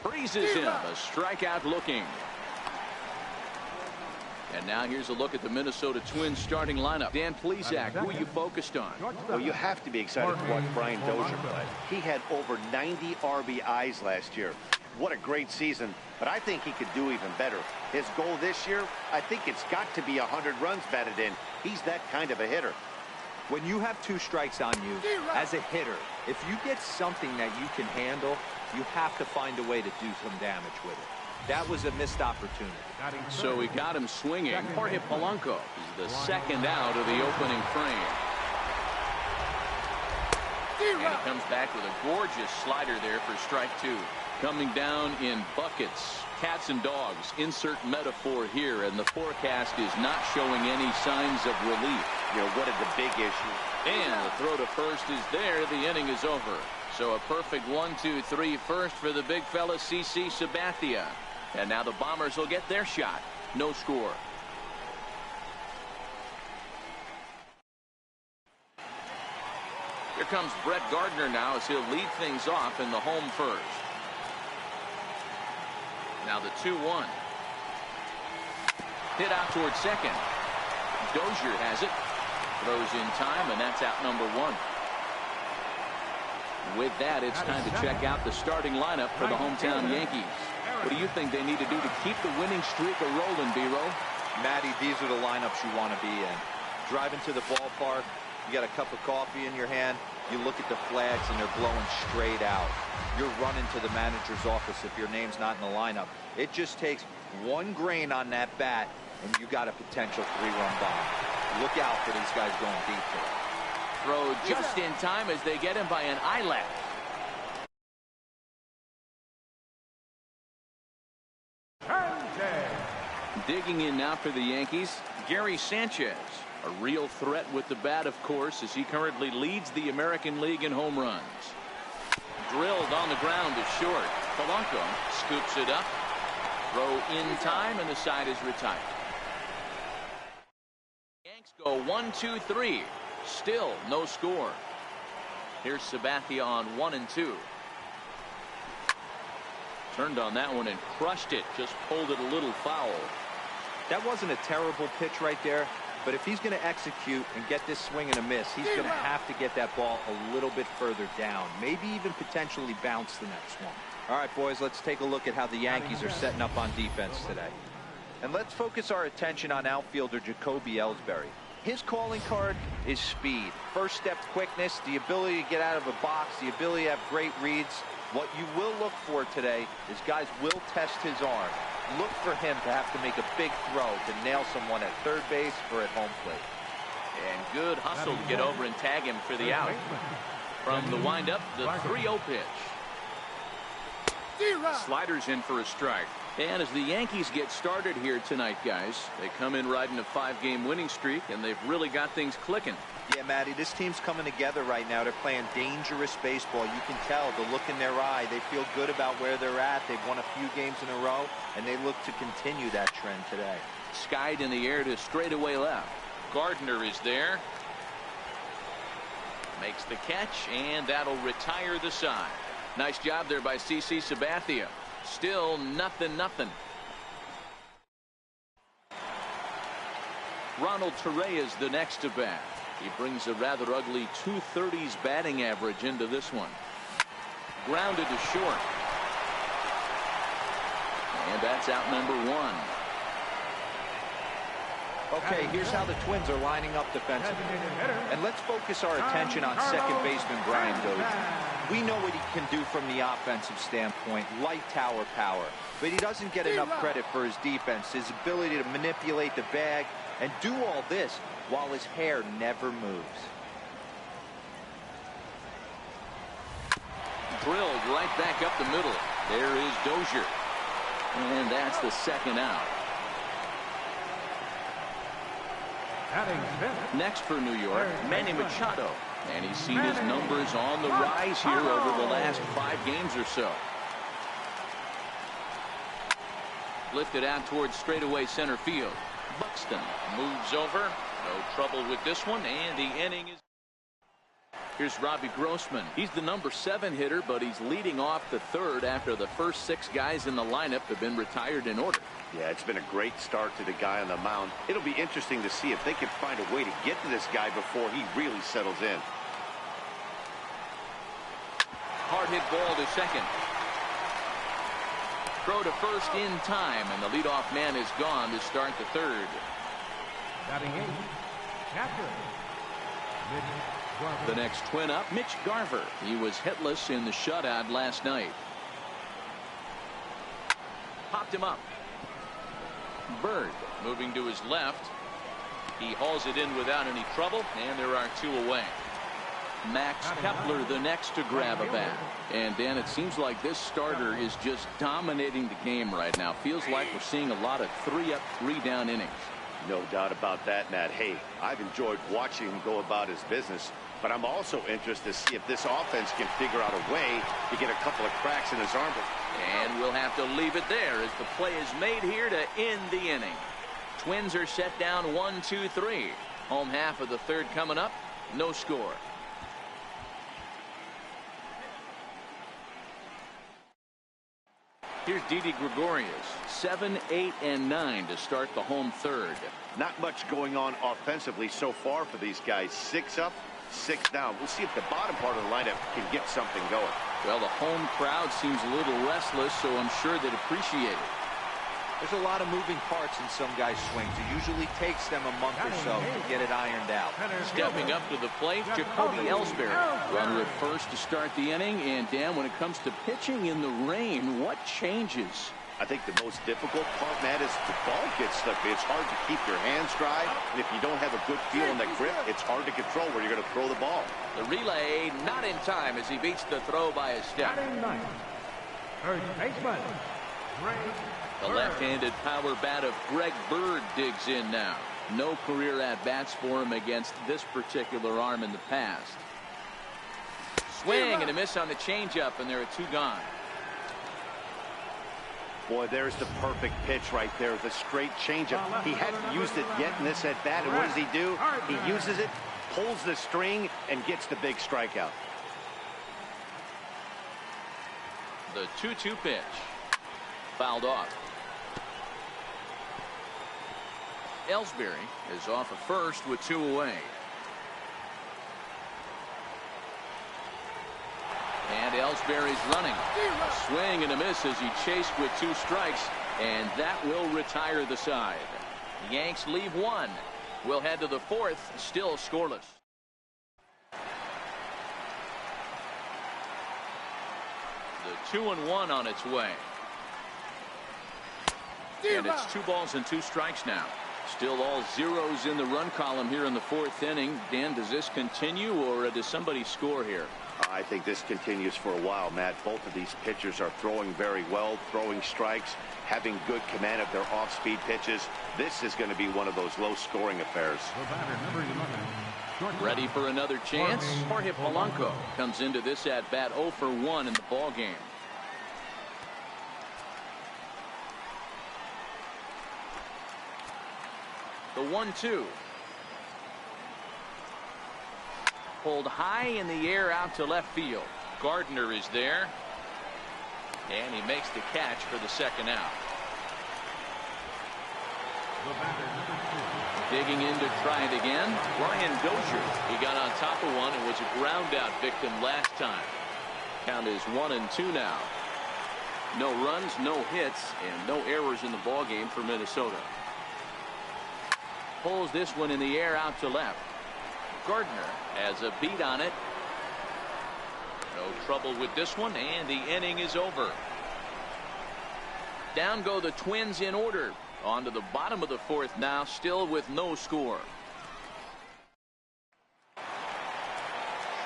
Freezes him. A strikeout looking. And now here's a look at the Minnesota Twins starting lineup. Dan Plesac, who are you focused on? Well, you have to be excited to watch Brian Dozier play. He had over 90 RBIs last year. What a great season, but I think he could do even better. His goal this year, I think it's got to be 100 runs batted in. He's that kind of a hitter. When you have 2 strikes on you, as a hitter, if you get something that you can handle, you have to find a way to do some damage with it. That was a missed opportunity. So he got him swinging. Jorge Polanco is the second out of the opening frame. And he comes back with a gorgeous slider there for strike 2. Coming down in buckets. Cats and dogs. Insert metaphor here. And the forecast is not showing any signs of relief. You know, what is the big issue? And the throw to first is there. The inning is over. So a perfect 1-2-3 first for the big fella, CC Sabathia. And now the Bombers will get their shot. No score. Here comes Brett Gardner now as he'll lead things off in the home first. Now the 2-1. Hit out towards second. Dozier has it. Throws in time, and that's out number 1. With that, it's time to check out the starting lineup for the hometown Yankees. What do you think they need to do to keep the winning streak a-rolling, B-Roll? Matty, these are the lineups you want to be in. Driving to the ballpark, you got a cup of coffee in your hand, you look at the flags and they're blowing straight out. You're running to the manager's office if your name's not in the lineup. It just takes one grain on that bat and you got a potential 3-run bomb. Look out for these guys going deep today. Throw just in time as they get him by an eyelash. Digging in now for the Yankees, Gary Sanchez. A real threat with the bat, of course, as he currently leads the American League in home runs. Drilled on the ground is short. Polanco scoops it up. Throw in time, and the side is retired. Yanks go 1-2-3. Still no score. Here's Sabathia on 1-2. Turned on that one and crushed it. Just pulled it a little foul. That wasn't a terrible pitch right there, but if he's going to execute and get this swing and a miss, he's going to have to get that ball a little bit further down, maybe even potentially bounce the next one. All right, boys, let's take a look at how the Yankees are setting up on defense today. And let's focus our attention on outfielder Jacoby Ellsbury. His calling card is speed, first step quickness, the ability to get out of a box, the ability to have great reads. What you will look for today is guys will test his arm. Look for him to have to make a big throw to nail someone at third base or at home plate. And good hustle to get over and tag him for the out. From the windup, the 3-0 pitch. Sliders in for a strike. And as the Yankees get started here tonight, guys, they come in riding a 5-game winning streak, and they've really got things clicking. Yeah, Matty, this team's coming together right now. They're playing dangerous baseball. You can tell the look in their eye. They feel good about where they're at. They've won a few games in a row, and they look to continue that trend today. Skied in the air to straightaway left. Gardner is there. Makes the catch, and that'll retire the side. Nice job there by CC Sabathia. Still nothing. Ronald Torreyes is the next to bat. He brings a rather ugly 230s batting average into this one. Grounded to short. And that's out number 1. Okay, here's how the Twins are lining up defensively. And let's focus our attention on second baseman Brian Dozier. We know what he can do from the offensive standpoint, light tower power. But he doesn't get enough credit for his defense, his ability to manipulate the bag and do all this while his hair never moves. Drilled right back up the middle. There is Dozier. And that's the second out. Next for New York, Manny Machado. And he's seen his numbers on the rise here over the last 5 games or so. Lifted out towards straightaway center field. Buxton moves over. No trouble with this one, and the inning is... Here's Robbie Grossman. He's the number 7 hitter, but he's leading off the third after the first 6 guys in the lineup have been retired in order. Yeah, it's been a great start to the guy on the mound. It'll be interesting to see if they can find a way to get to this guy before he really settles in. Hard hit ball to second. Throw to first in time, and the leadoff man is gone to start the third. Batting 8, catcher, Mitch Garver. The next twin up, Mitch Garver. He was hitless in the shutout last night. Popped him up. Bird moving to his left. He hauls it in without any trouble, and there are 2 away. Max Kepler the next to grab a bat. And Dan, it seems like this starter is just dominating the game right now. Feels like we're seeing a lot of 3-up, 3-down innings. No doubt about that, Matt. Hey, I've enjoyed watching him go about his business, but I'm also interested to see if this offense can figure out a way to get a couple of cracks in his armor. And we'll have to leave it there as the play is made here to end the inning. Twins are set down 1-2-3. Home half of the third coming up. No score. Here's Didi Gregorius, 7, 8, and 9 to start the home third. Not much going on offensively so far for these guys. 6 up, 6 down. We'll see if the bottom part of the lineup can get something going. Well, the home crowd seems a little restless, so I'm sure they'd appreciate it. There's a lot of moving parts in some guys' swings. It usually takes them a month or so to get it ironed out. Stepping up to the plate, Jacoby Ellsbury. Runner at first to start the inning. And Dan, when it comes to pitching in the rain, what changes? I think the most difficult part, Matt, is the ball gets slippery. It's hard to keep your hands dry, and if you don't have a good feel in that grip, it's hard to control where you're going to throw the ball. The relay not in time as he beats the throw by a step. Third baseman, Greg. The left-handed power bat of Greg Bird digs in now. No career at-bats for him against this particular arm in the past. Swing and a miss on the changeup, and there are 2 gone. Boy, there's the perfect pitch right there, the straight changeup. He hadn't used it yet in this at-bat, and what does he do? He uses it, pulls the string, and gets the big strikeout. The 2-2 pitch. Fouled off. Ellsbury is off at first with 2 away. And Ellsbury's running. A swing and a miss as he chased with 2 strikes, and that will retire the side. The Yanks leave 1. We'll head to the 4th, still scoreless. The 2-1 on its way. And it's 2 balls and 2 strikes now. Still all zeros in the run column here in the 4th inning. Dan, does this continue, or does somebody score here? I think this continues for a while, Matt. Both of these pitchers are throwing very well, throwing strikes, having good command of their off-speed pitches. This is going to be one of those low-scoring affairs. Ready for another chance? Jorge Polanco comes into this at-bat 0 for 1 in the ball game. The 1-2. Pulled high in the air out to left field. Gardner is there. And he makes the catch for the second out. Digging in to try it again. Brian Dozier. He got on top of one and was a ground out victim last time. Count is 1-2 now. No runs, no hits, and no errors in the ball game for Minnesota. Pulls this one in the air out to left. Gardner has a beat on it. No trouble with this one, and the inning is over. Down go the Twins in order. On to the bottom of the 4th now, still with no score.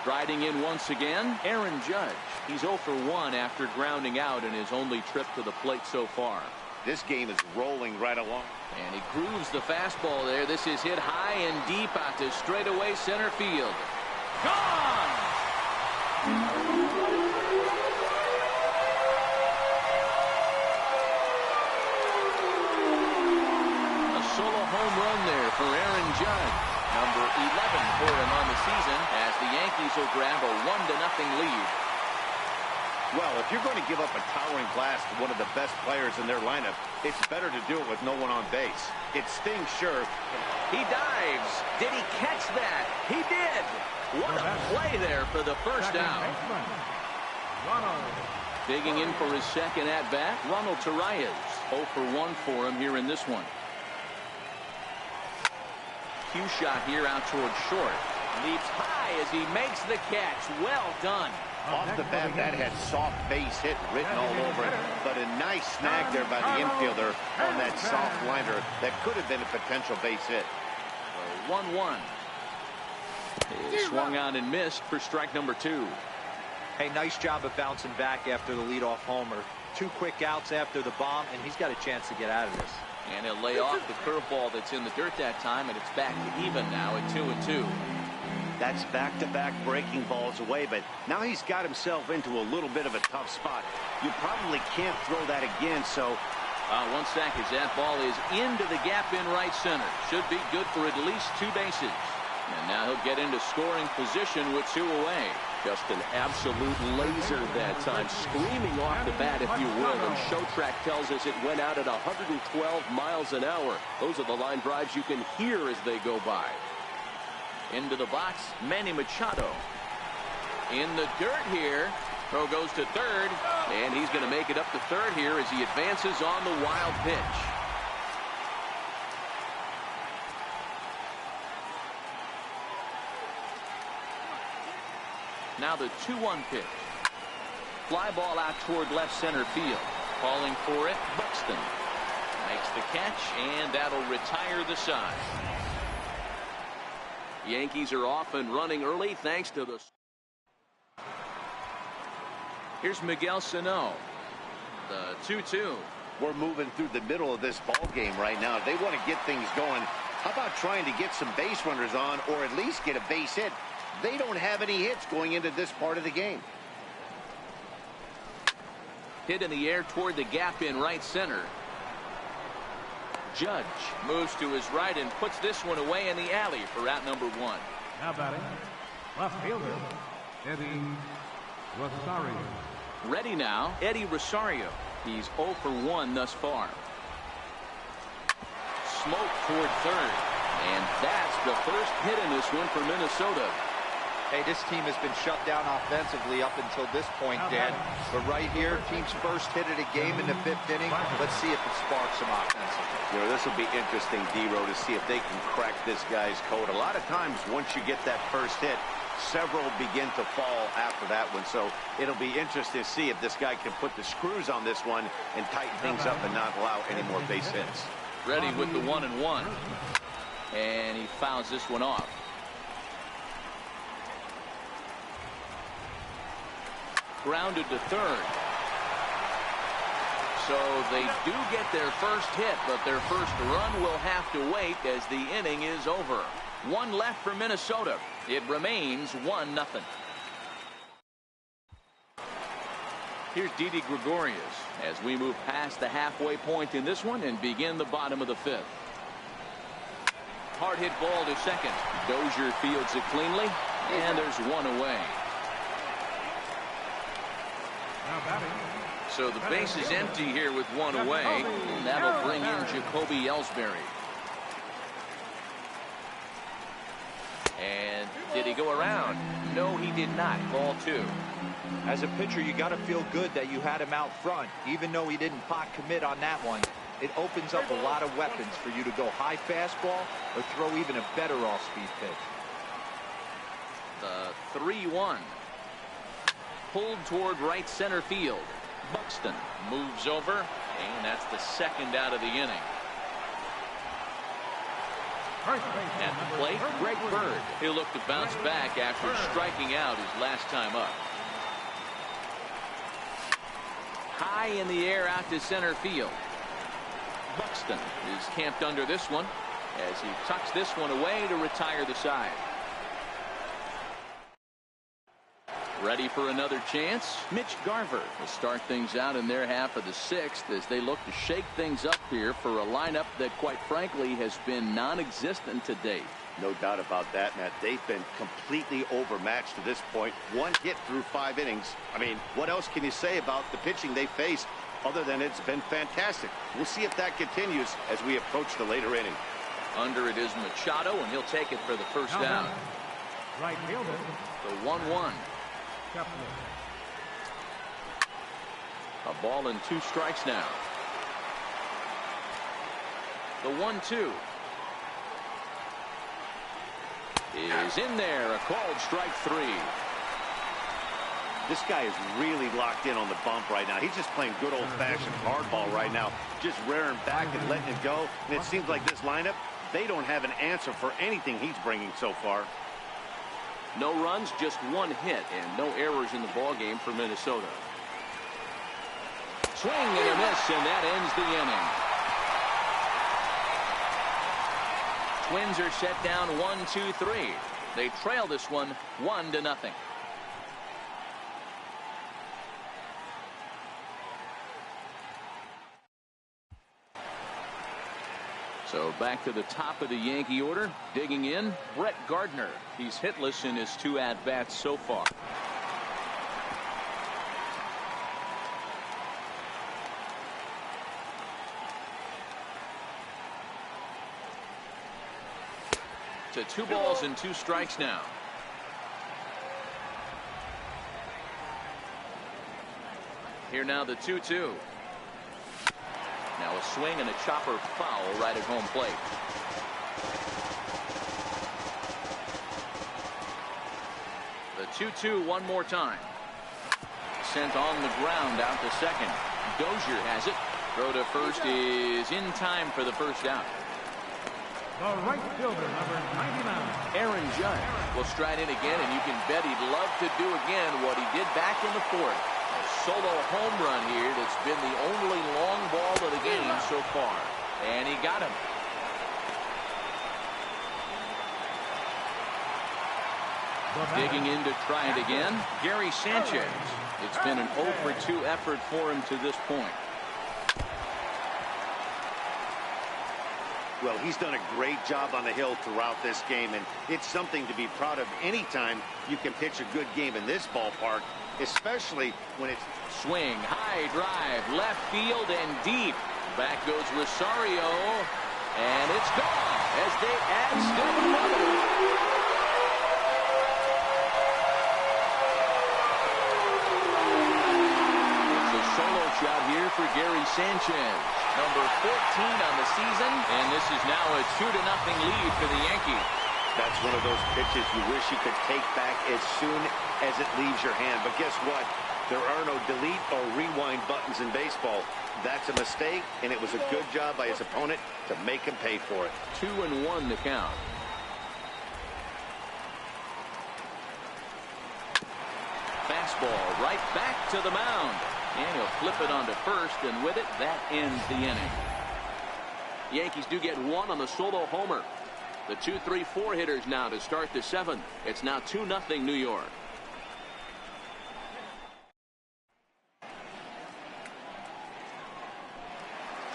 Striding in once again, Aaron Judge. He's 0 for 1 after grounding out in his only trip to the plate so far. This game is rolling right along. And he grooves the fastball there. This is hit high and deep out to straightaway center field. Gone! A solo home run there for Aaron Judge. Number 11 for him on the season as the Yankees will grab Well, if you're going to give up a towering blast to one of the best players in their lineup, it's better to do it with no one on base. It stings, sure. He dives. Did he catch that? He did. What a play there for the first down. Digging in for his second at-bat, Ronald Torreyes. 0 for 1 for him here in this one. Cue shot here out towards short. Leaps high as he makes the catch. Well done. Off the bat, that had soft base hit written all over it, but a nice snag there by the infielder on that soft liner that could have been a potential base hit. 1-1. He swung out and missed for strike number 2. Hey, nice job of bouncing back after the leadoff homer. 2 quick outs after the bomb, and he's got a chance to get out of this. And he'll lay off the curveball that's in the dirt that time, and it's back to even now at 2-2. That's back-to-back breaking balls away, but now he's got himself into a little bit of a tough spot. You probably can't throw that again, so... 1 second. That ball is into the gap in right center. Should be good for at least 2 bases. And now he'll get into scoring position with 2 away. Just an absolute laser that time, screaming off the bat, if you will. And Showtrack tells us it went out at 112 miles an hour. Those are the line drives you can hear as they go by. Into the box, Manny Machado. In the dirt here. Throw goes to third, and he's going to make it up to third here as he advances on the wild pitch. Now the 2-1 pitch. Fly ball out toward left center field. Calling for it, Buxton. Makes the catch, and that'll retire the side. Yankees are off and running early thanks to the... Here's Miguel Sano. The 2-2. We're moving through the middle of this ball game right now. They want to get things going. How about trying to get some base runners on, or at least get a base hit? They don't have any hits going into this part of the game. Hit in the air toward the gap in right center. Judge moves to his right and puts this one away in the alley for out number 1. Now batting, left fielder, Eddie Rosario. Ready now, Eddie Rosario. He's 0 for 1 thus far. Smoke toward third. And that's the first hit in this one for Minnesota. Hey, this team has been shut down offensively up until this point, Dan. But right here, team's first hit of the game in the 5th inning. Let's see if it sparks some offensively. You know, this will be interesting, D-Row, to see if they can crack this guy's code. A lot of times, once you get that first hit, several begin to fall after that one. So it'll be interesting to see if this guy can put the screws on this one and tighten things up and not allow any more base hits. Ready with the 1-1. And he fouls this one off. Grounded to third. So they do get their first hit, but their first run will have to wait as the inning is over. 1 left for Minnesota. It remains 1-0. Here's Didi Gregorius as we move past the halfway point in this one and begin the bottom of the 5th. Hard hit ball to second. Dozier fields it cleanly, and there's 1 away. So the base is empty here with 1 away, and that'll bring in Jacoby Ellsbury. And did he go around? No, he did not. Ball 2. As a pitcher, you got to feel good that you had him out front, even though he didn't pot commit on that one. It opens up a lot of weapons for you to go high fastball or throw even a better off-speed pitch. The 3-1. Pulled toward right center field. Buxton moves over, and that's the 2nd out of the inning. At the plate, Greg Bird. He'll look to bounce back after striking out his last time up. High in the air out to center field. Buxton is camped under this one as he tucks this one away to retire the side. Ready for another chance? Mitch Garver will start things out in their half of the 6th as they look to shake things up here for a lineup that, quite frankly, has been non-existent to date. No doubt about that, Matt. They've been completely overmatched to this point. One hit through 5 innings. I mean, what else can you say about the pitching they faced other than it's been fantastic? We'll see if that continues as we approach the later inning. Under it is Machado, and he'll take it for the first down. Right fielder. The 1-1. A ball and 2 strikes now. The 1-2 is in there. A called strike 3. This guy is really locked in on the bump right now. He's just playing good old-fashioned hardball right now, just rearing back and letting it go. And it seems like this lineup, they don't have an answer for anything he's bringing so far. No runs, just 1 hit, and no errors in the ball game for Minnesota. Swing and a miss, and that ends the inning. Twins are set down 1-2-3. They trail this one 1-0. So back to the top of the Yankee order. Digging in, Brett Gardner. He's hitless in his 2 at-bats so far. To 2 balls and 2 strikes now. Here now the 2-2. Now a swing and a chopper foul right at home plate. The 2-2 one more time. Sent on the ground out to second. Dozier has it. Throw to first is in time for the first out. The right fielder, number 99. Aaron Judge will stride in again, and you can bet he'd love to do again what he did back in the 4th. A solo home run here that's been the only long ball of the game so far. And he got him. Digging in to try it again, Gary Sanchez. It's been an 0-for-2 effort for him to this point. Well, he's done a great job on the hill throughout this game, and it's something to be proud of anytime you can pitch a good game in this ballpark, especially when it's swing, high drive, left field and deep. Back goes Rosario, and it's gone as they add still another. Solo shot here for Gary Sanchez, number 14 on the season, and this is now a 2-0 lead for the Yankees. That's one of those pitches you wish you could take back as soon as it leaves your hand. But guess what? There are no delete or rewind buttons in baseball. That's a mistake, and it was a good job by his opponent to make him pay for it. 2-1 the count. Fastball right back to the mound. And he'll flip it onto first, and with it, that ends the inning. Yankees do get 1 on the solo homer. The 2-3-4 hitters now to start the 7th. It's now 2-0 New York.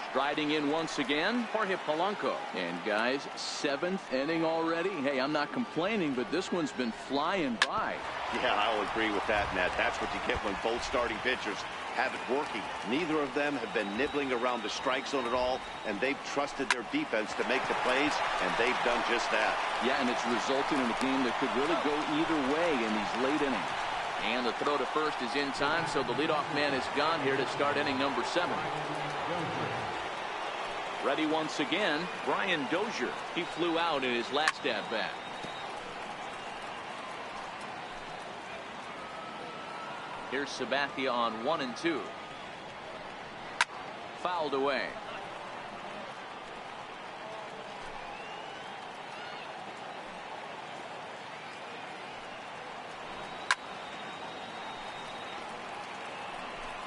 Striding in once again, Jorge Polanco. And guys, 7th inning already. Hey, I'm not complaining, but this one's been flying by. Yeah, I'll agree with that, Matt. That's what you get when both starting pitchers have it working. Neither of them have been nibbling around the strike zone at all, and they've trusted their defense to make the plays, and they've done just that. Yeah, and it's resulted in a game that could really go either way in these late innings. And the throw to first is in time, so the leadoff man is gone here to start inning number 7. Ready once again, Brian Dozier. He flew out in his last at-bat. Here's Sabathia on 1 and 2. Fouled away.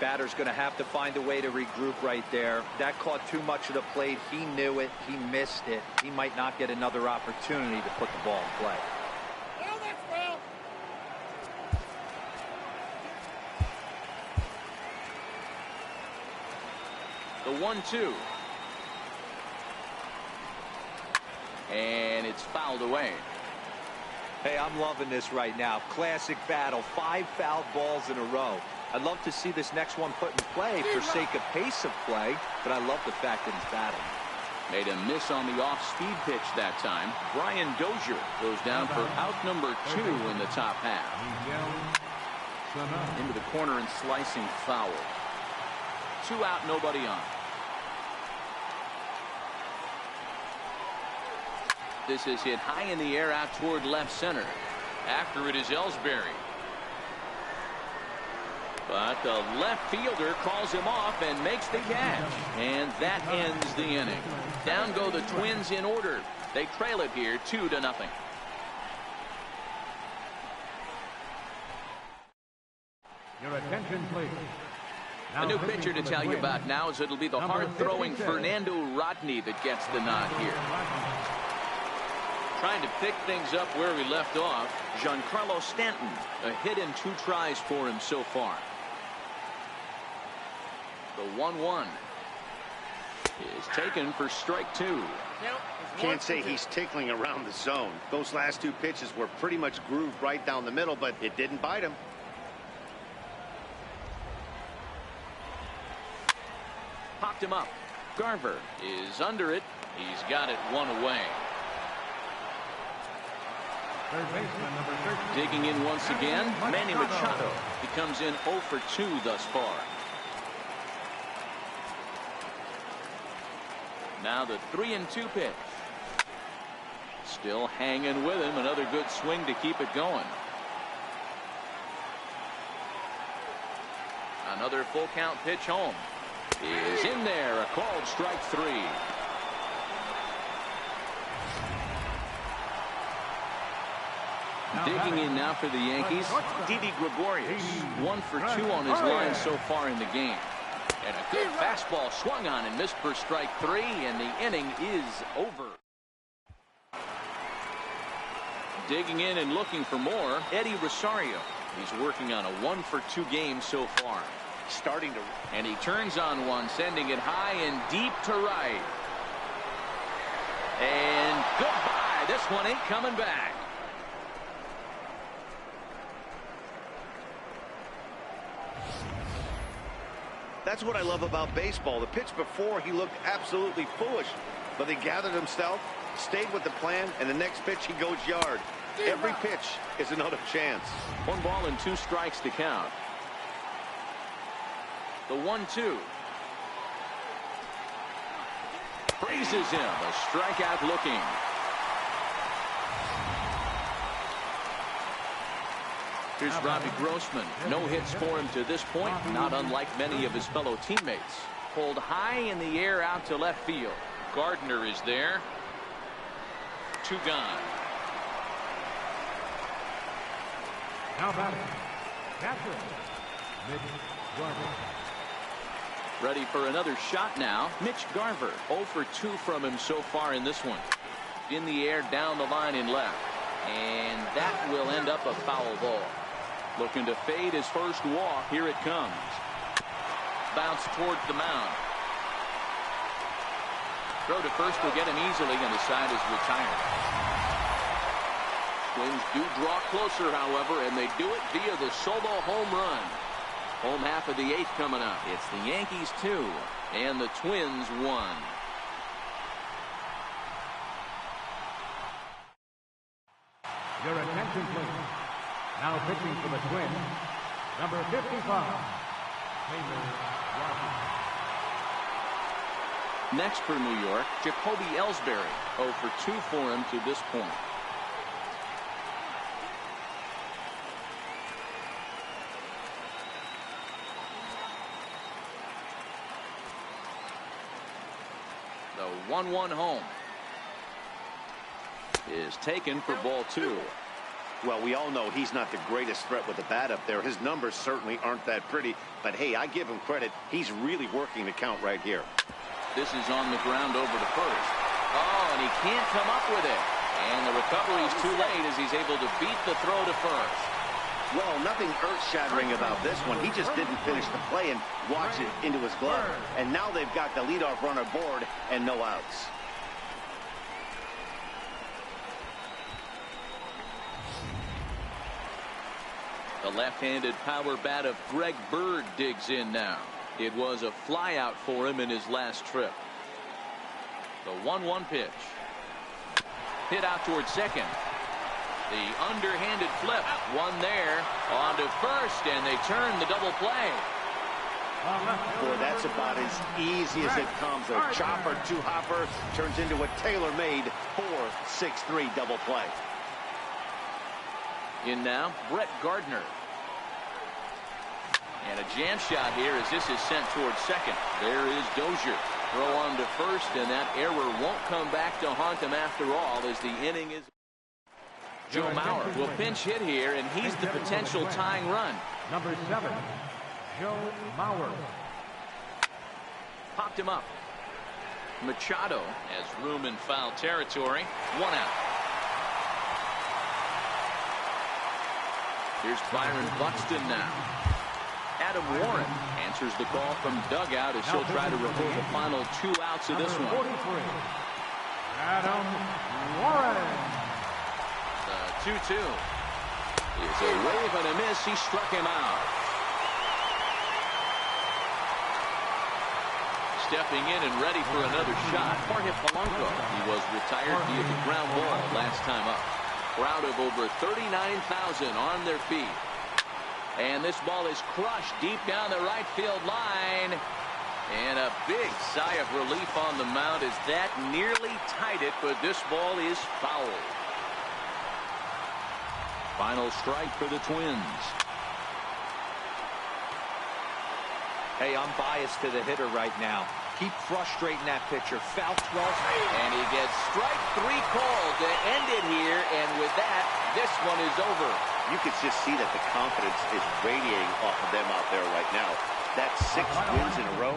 Batter's going to have to find a way to regroup right there. That caught too much of the plate. He knew it. He missed it. He might not get another opportunity to put the ball in play. The 1-2. and it's fouled away. Hey, I'm loving this right now. Classic battle. 5 fouled balls in a row. I'd love to see this next one put in play for sake of pace of play, but I love the fact that he's battling. Made a miss on the off-speed pitch that time. Brian Dozier goes down for out number 2 in the top half. Into the corner and slicing foul. 2 out, nobody on. This is hit high in the air out toward left center. After it is Ellsbury. But the left fielder calls him off and makes the catch. And that ends the inning. Down go the Twins in order. They trail it here 2-0. Your attention, please. A new pitcher to tell you about now is it'll be the hard-throwing Fernando Rodney that gets the nod here. Trying to pick things up where we left off, Giancarlo Stanton. A hit and 2 tries for him so far. The 1-1 is taken for strike 2. Can't say he's tickling around the zone. Those last 2 pitches were pretty much grooved right down the middle, but it didn't bite him. Popped him up. Garver is under it. He's got it 1 away. Third baseman, number 13. Digging in once again, Manny Machado. He comes in 0 for 2 thus far. Now the 3-2 pitch. Still hanging with him. Another good swing to keep it going. Another full count pitch home. Is in there. A called strike 3. Digging in now for the Yankees, Didi Gregorius. 1 for 2 on his line so far in the game. And a good fastball swung on and missed for strike 3, and the inning is over. Digging in and looking for more, Eddie Rosario. He's working on a 1 for 2 game so far. Starting to, and he turns on one, sending it high and deep to right. And goodbye. This one ain't coming back. That's what I love about baseball. The pitch before, he looked absolutely foolish, but he gathered himself, stayed with the plan, and the next pitch he goes yard. Every pitch is another chance. 1 ball and 2 strikes to count. The 1-2. Freezes him. A strikeout looking. Here's Robbie Grossman. No hits for him to this point, not unlike many of his fellow teammates. Pulled high in the air out to left field. Gardner is there. 2 gone. Now batting, catcher, Mitch Garver. Ready for another shot now. Mitch Garver. 0 for 2 from him so far in this one. In the air down the line in left. And that will end up a foul ball. Looking to fade his first walk. Here it comes. Bounce towards the mound. Throw to first will get him easily, and the side is retired. Twins do draw closer, however, and they do it via the solo home run. Home half of the 8th coming up. It's the Yankees 2 and the Twins 1. Your attention, please. Now pitching for the Twins, number 55, Taylor Rogers. Next for New York, Jacoby Ellsbury. 0 for 2 for him to this point. The 1-1 home is taken for ball 2. Well, we all know he's not the greatest threat with the bat up there. His numbers certainly aren't that pretty. But, hey, I give him credit. He's really working the count right here. This is on the ground over to first. Oh, and he can't come up with it. And the recovery is too late as he's able to beat the throw to first. Well, nothing earth-shattering about this one. He just didn't finish the play and watch it into his glove. And now they've got the leadoff runner aboard and no outs. The left-handed power bat of Greg Bird digs in now. It was a flyout for him in his last trip. The 1-1 pitch. Hit out towards second. The underhanded flip. One there. On to first, and they turn the double play. Boy, that's about as easy as it comes. A chopper, two-hopper turns into a tailor-made 4-6-3 double play. In now, Brett Gardner. And a jam shot here as this is sent towards second. There is Dozier. Throw on to first, and that error won't come back to haunt him after all as the inning is. Joe Mauer will pinch hit here, and he's the potential tying run. Number 7, Joe Mauer. Popped him up. Machado has room in foul territory. 1 out. Here's Byron Buxton now. Adam Warren answers the call from dugout as she'll try to record the final 2 outs of this one. 43, Adam Warren. The 2-2 is a wave and a miss. He struck him out. Stepping in and ready for another shot, Jorge Polanco. He was retired via the ground ball last time up. Crowd of over 39,000 on their feet. And this ball is crushed deep down the right field line. And a big sigh of relief on the mound as that nearly tied it, but this ball is foul. Final strike for the Twins. Hey, I'm biased to the hitter right now. Keep frustrating that pitcher. Foul 12. And he gets strike 3 called to end it here. And with that, this one is over. You can just see that the confidence is radiating off of them out there right now. That's 6 wins in a row.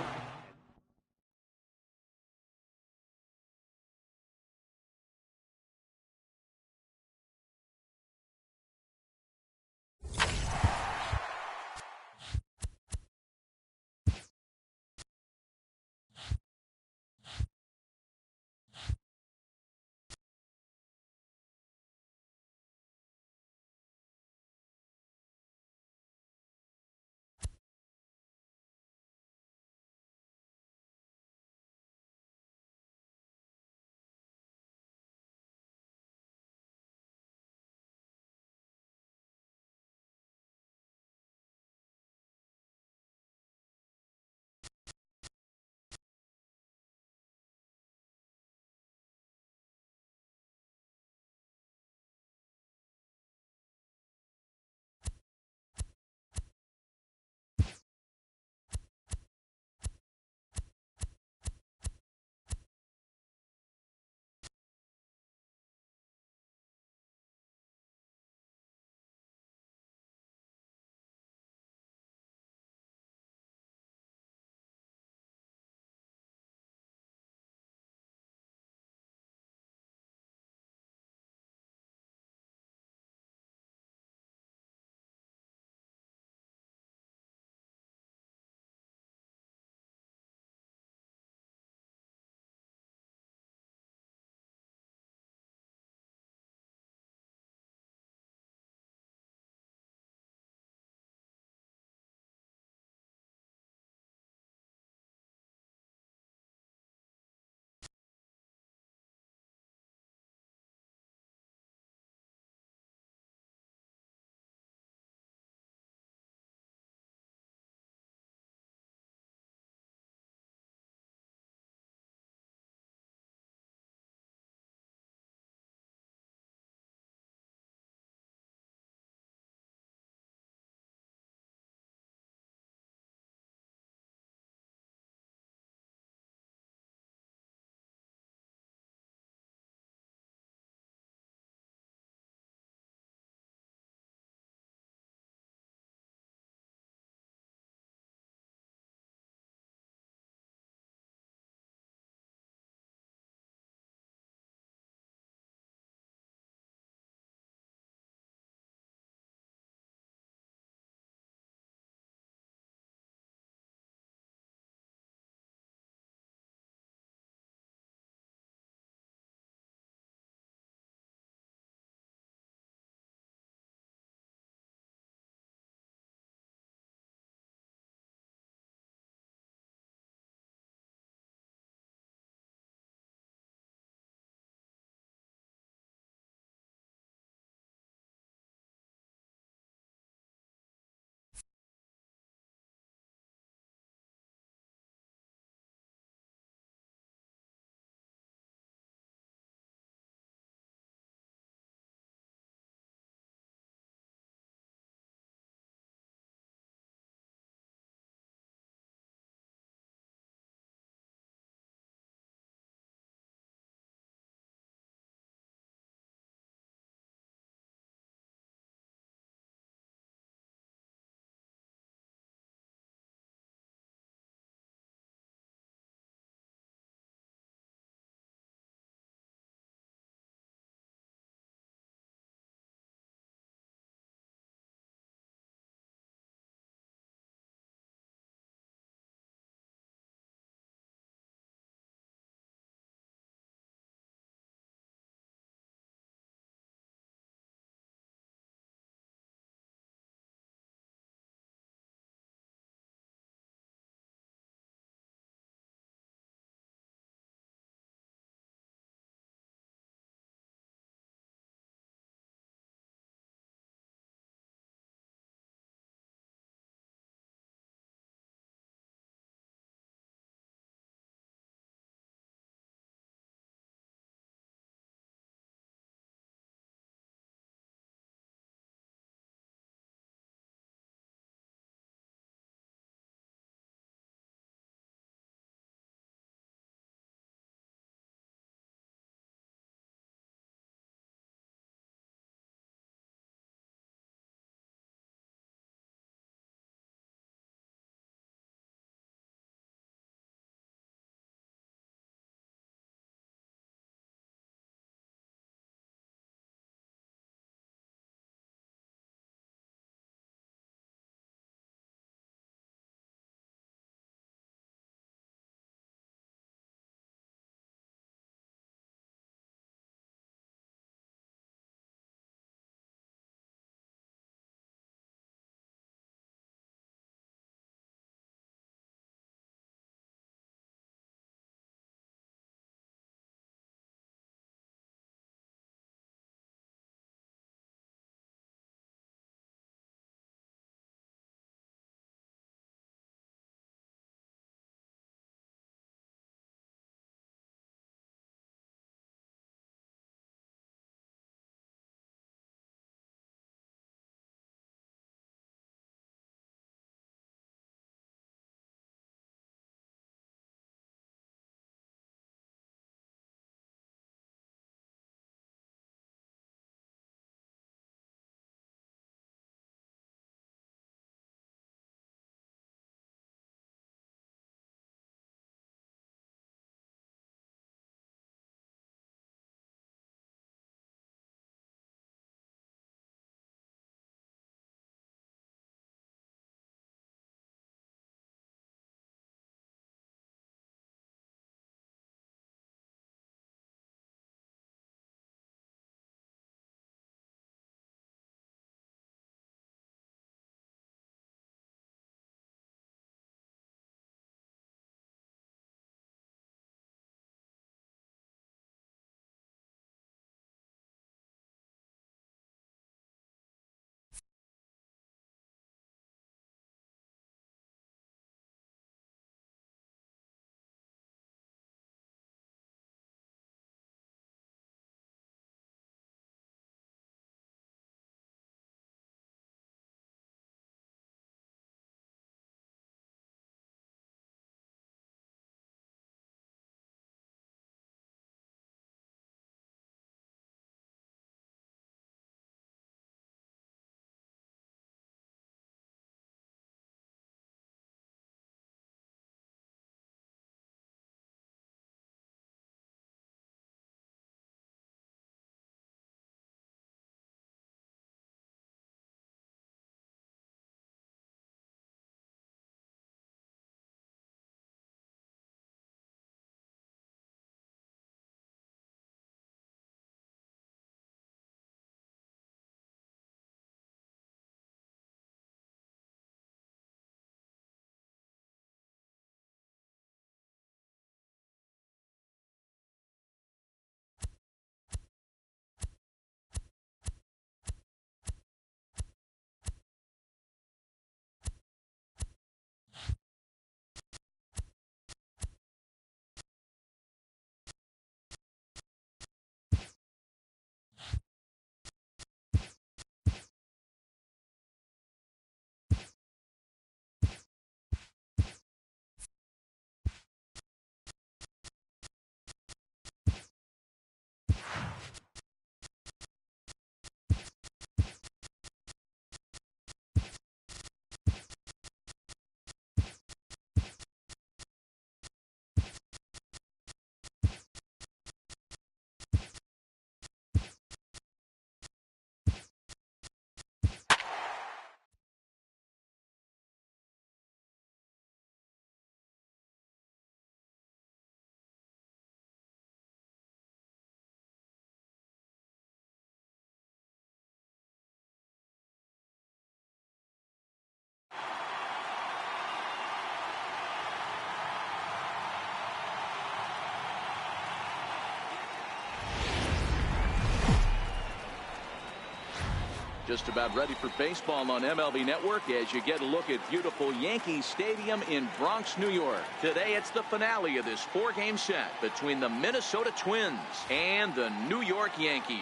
Just about ready for baseball on MLB Network as you get a look at beautiful Yankee Stadium in Bronx, New York. Today it's the finale of this 4-game set between the Minnesota Twins and the New York Yankees.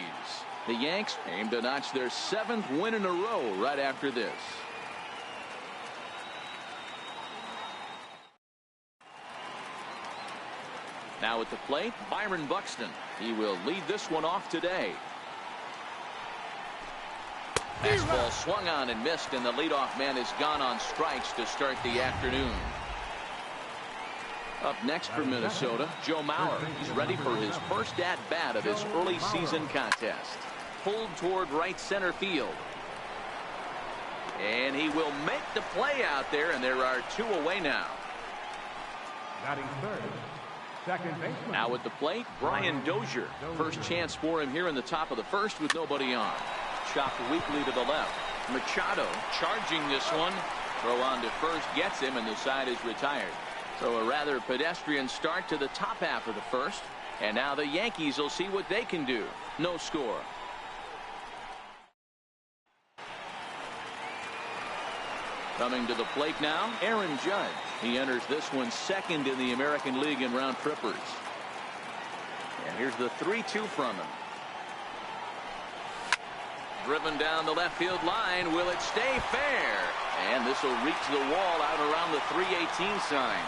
The Yanks aim to notch their 7th win in a row right after this. Now at the plate, Byron Buxton. He will lead this one off today. Fastball swung on and missed, and the leadoff man is gone on strikes to start the afternoon. Up next for Minnesota, Joe Mauer. He's ready for his first at-bat of this early season contest. Pulled toward right center field. And he will make the play out there, and there are 2 away now. Batting third, second baseman. Now at the plate, Brian Dozier. First chance for him here in the top of the first with nobody on. Chopped weakly to the left. Machado charging this one. Throw on to first gets him, and the side is retired. So a rather pedestrian start to the top half of the first. And now the Yankees will see what they can do. No score. Coming to the plate now, Aaron Judge. He enters this one second in the American League in round trippers. And here's the 3-2 from him. Driven down the left field line. Will it stay fair? And this will reach the wall out around the 318 sign.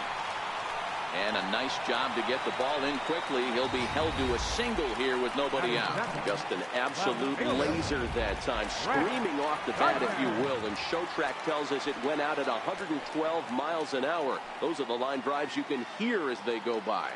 And a nice job to get the ball in quickly. He'll be held to a single here with nobody out. Just an absolute laser that time, screaming off the bat, if you will. And Showtrack tells us it went out at 112 miles an hour. Those are the line drives you can hear as they go by.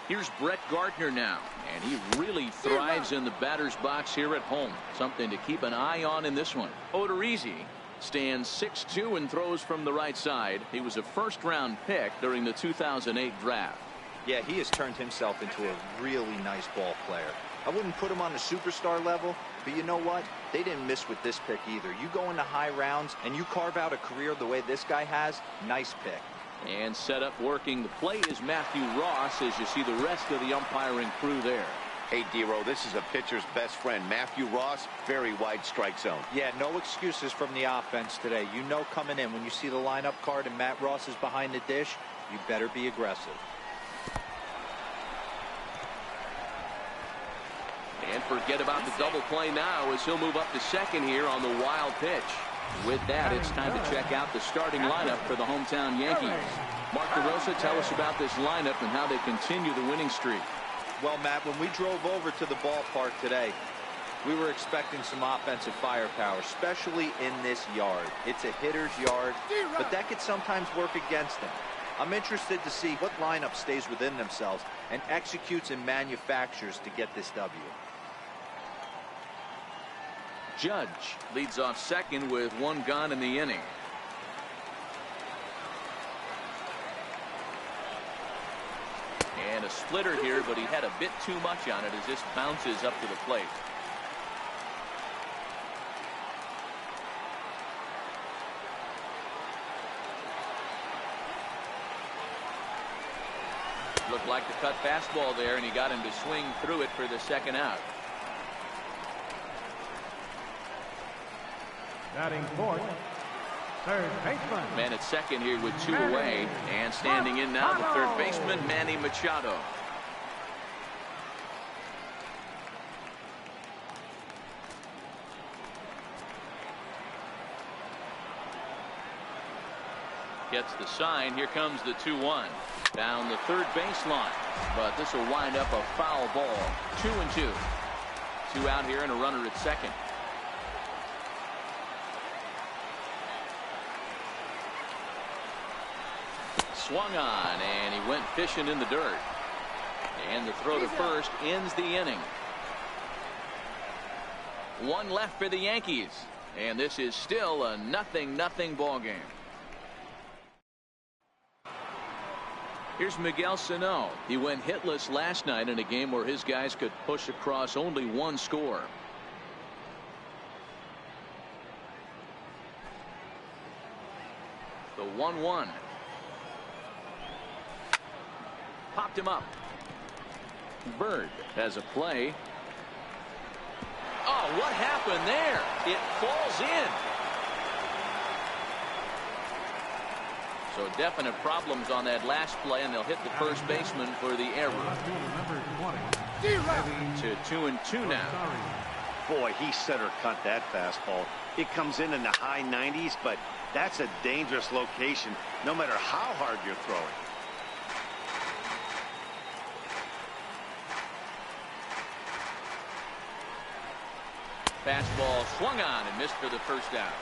Here's Brett Gardner now, and he really thrives in the batter's box here at home. Something to keep an eye on in this one. Odorizzi stands 6'2" and throws from the right side. He was a first-round pick during the 2008 draft. Yeah, he has turned himself into a really nice ball player. I wouldn't put him on the superstar level, but you know what? They didn't miss with this pick either. You go into high rounds and you carve out a career the way this guy has, nice pick. And set up working the plate is Matthew Ross as you see the rest of the umpiring crew there. Hey, D-Row, this is a pitcher's best friend. Matthew Ross, very wide strike zone. Yeah, no excuses from the offense today. You know coming in when you see the lineup card and Matt Ross is behind the dish, you better be aggressive. And forget about the double play now as he'll move up to second here on the wild pitch. With that, it's time to check out the starting lineup for the hometown Yankees. Mark DeRosa, tell us about this lineup and how they continue the winning streak. Well, Matt, when we drove over to the ballpark today, we were expecting some offensive firepower, especially in this yard. It's a hitter's yard, but that could sometimes work against them. I'm interested to see what lineup stays within themselves and executes and manufactures to get this W. Judge leads off second with 1 gone in the inning. And a splitter here, but he had a bit too much on it as this bounces up to the plate. Looked like the cut fastball there, and he got him to swing through it for the second out. Batting fourth, third baseman. Man at second here with 2 away, and standing in now the third baseman, Manny Machado. Gets the sign. Here comes the 2-1 down the third baseline, but this will wind up a foul ball. 2-2. 2 out here and a runner at second. Swung on, and he went fishing in the dirt. And the throw to first ends the inning. 1 left for the Yankees, and this is still a 0-0 ball game. Here's Miguel Sano. He went hitless last night in a game where his guys could push across only 1 score. The 1-1. Popped him up. Bird has a play. Oh, what happened there? It falls in. So definite problems on that last play, and they'll hit the first baseman for the error. To 2-2 now. Boy, he center cut that fastball. It comes in the high 90s, but that's a dangerous location no matter how hard you're throwing. Fastball swung on and missed for the first out.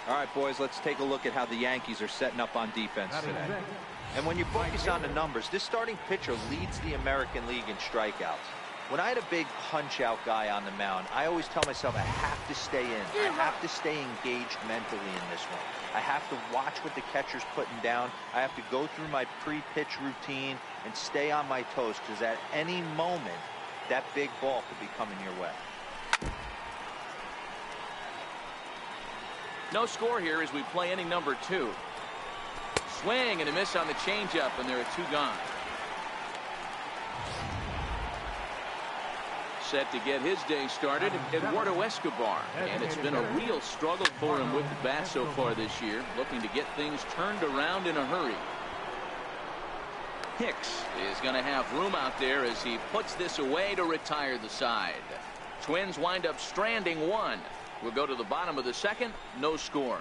All right, boys, let's take a look at how the Yankees are setting up on defense today. And when you focus on the numbers, this starting pitcher leads the American League in strikeouts. When I had a big punch-out guy on the mound, I always tell myself I have to stay in. I have to stay engaged mentally in this one. I have to watch what the catcher's putting down. I have to go through my pre-pitch routine and stay on my toes, because at any moment, that big ball could be coming your way. No score here as we play inning number 2. Swing and a miss on the changeup, and there are 2 gone. Set to get his day started, Eduardo Escobar, and it's been a real struggle for him with the bat so far this year, looking to get things turned around in a hurry. Hicks is going to have room out there as he puts this away to retire the side. Twins wind up stranding 1. We'll go to the bottom of the second. No score.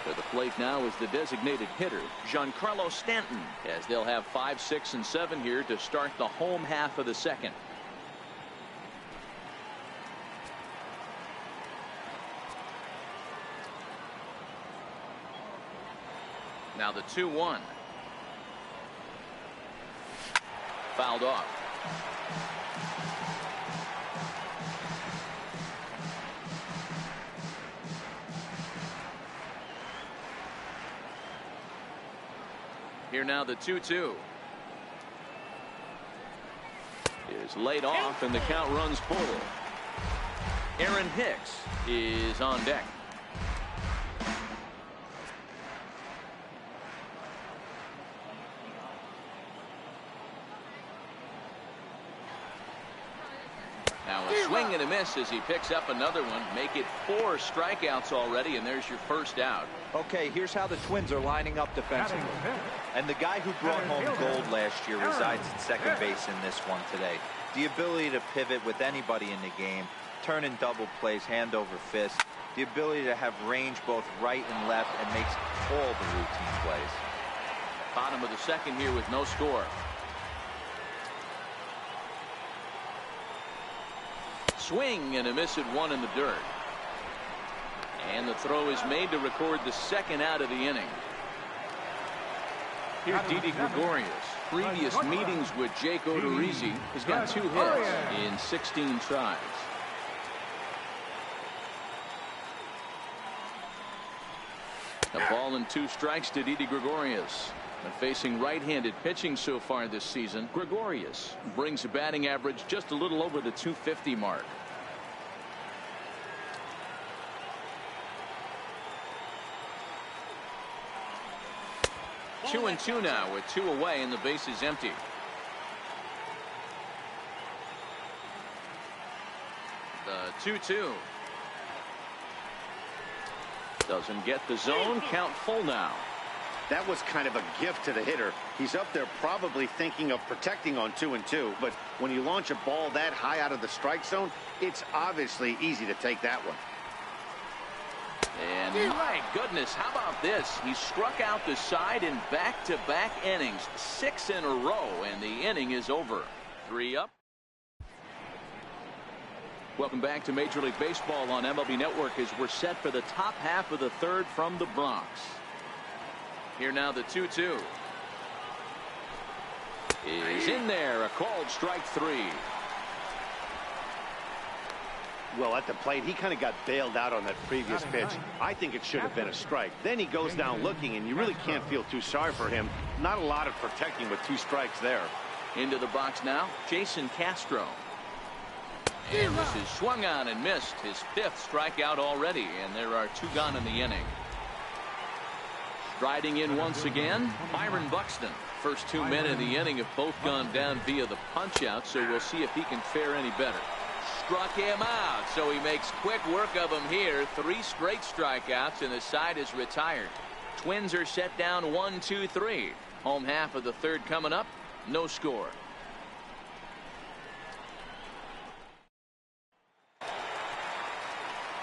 To the plate now is the designated hitter, Giancarlo Stanton, as they'll have 5, 6, and 7 here to start the home half of the second. Now the 2-1. Fouled off. Here now the 2-2 is laid off, and the count runs full. Aaron Hicks is on deck. Now a swing and a miss as he picks up another one. Make it 4 strikeouts already, and there's your first out. Okay, here's how the Twins are lining up defensively. And the guy who brought home gold last year resides at second base in this one today. The ability to pivot with anybody in the game, turn in double plays, hand over fist. The ability to have range both right and left, and makes all the routine plays. Bottom of the second here with no score. Swing and a miss at 1 in the dirt. And the throw is made to record the second out of the inning. Here's Didi Gregorius. Previous meetings with Jake Odorizzi. He's got 2 hits in 16 tries. A ball and 2 strikes to Didi Gregorius. And facing right-handed pitching so far this season, Gregorius brings a batting average just a little over the .250 mark. Two and 2 now with 2 away and the base is empty. The 2-2 doesn't get the zone. Count full now. That was kind of a gift to the hitter. He's up there probably thinking of protecting on 2 and 2, but when you launch a ball that high out of the strike zone, it's obviously easy to take that one. And my goodness, how about this? He struck out the side in back-to-back innings, 6 in a row, and the inning is over. 3 up. Welcome back to Major League Baseball on MLB Network as we're set for the top half of the third from the Bronx. Here now the 2-2 is in there, a called strike 3. Well, at the plate, he kind of got bailed out on that previous pitch. I think it should have been a strike. Then he goes down looking, and you really can't feel too sorry for him. Not a lot of protecting with 2 strikes there. Into the box now, Jason Castro. And this is swung on and missed. His 5th strikeout already, and there are 2 gone in the inning. Riding in once again, Byron Buxton. First 2 men in the inning have both gone down via the punch out, so we'll see if he can fare any better. Struck him out, so he makes quick work of him here. 3 straight strikeouts, and the side is retired. Twins are set down 1-2-3. Home half of the third coming up. No score.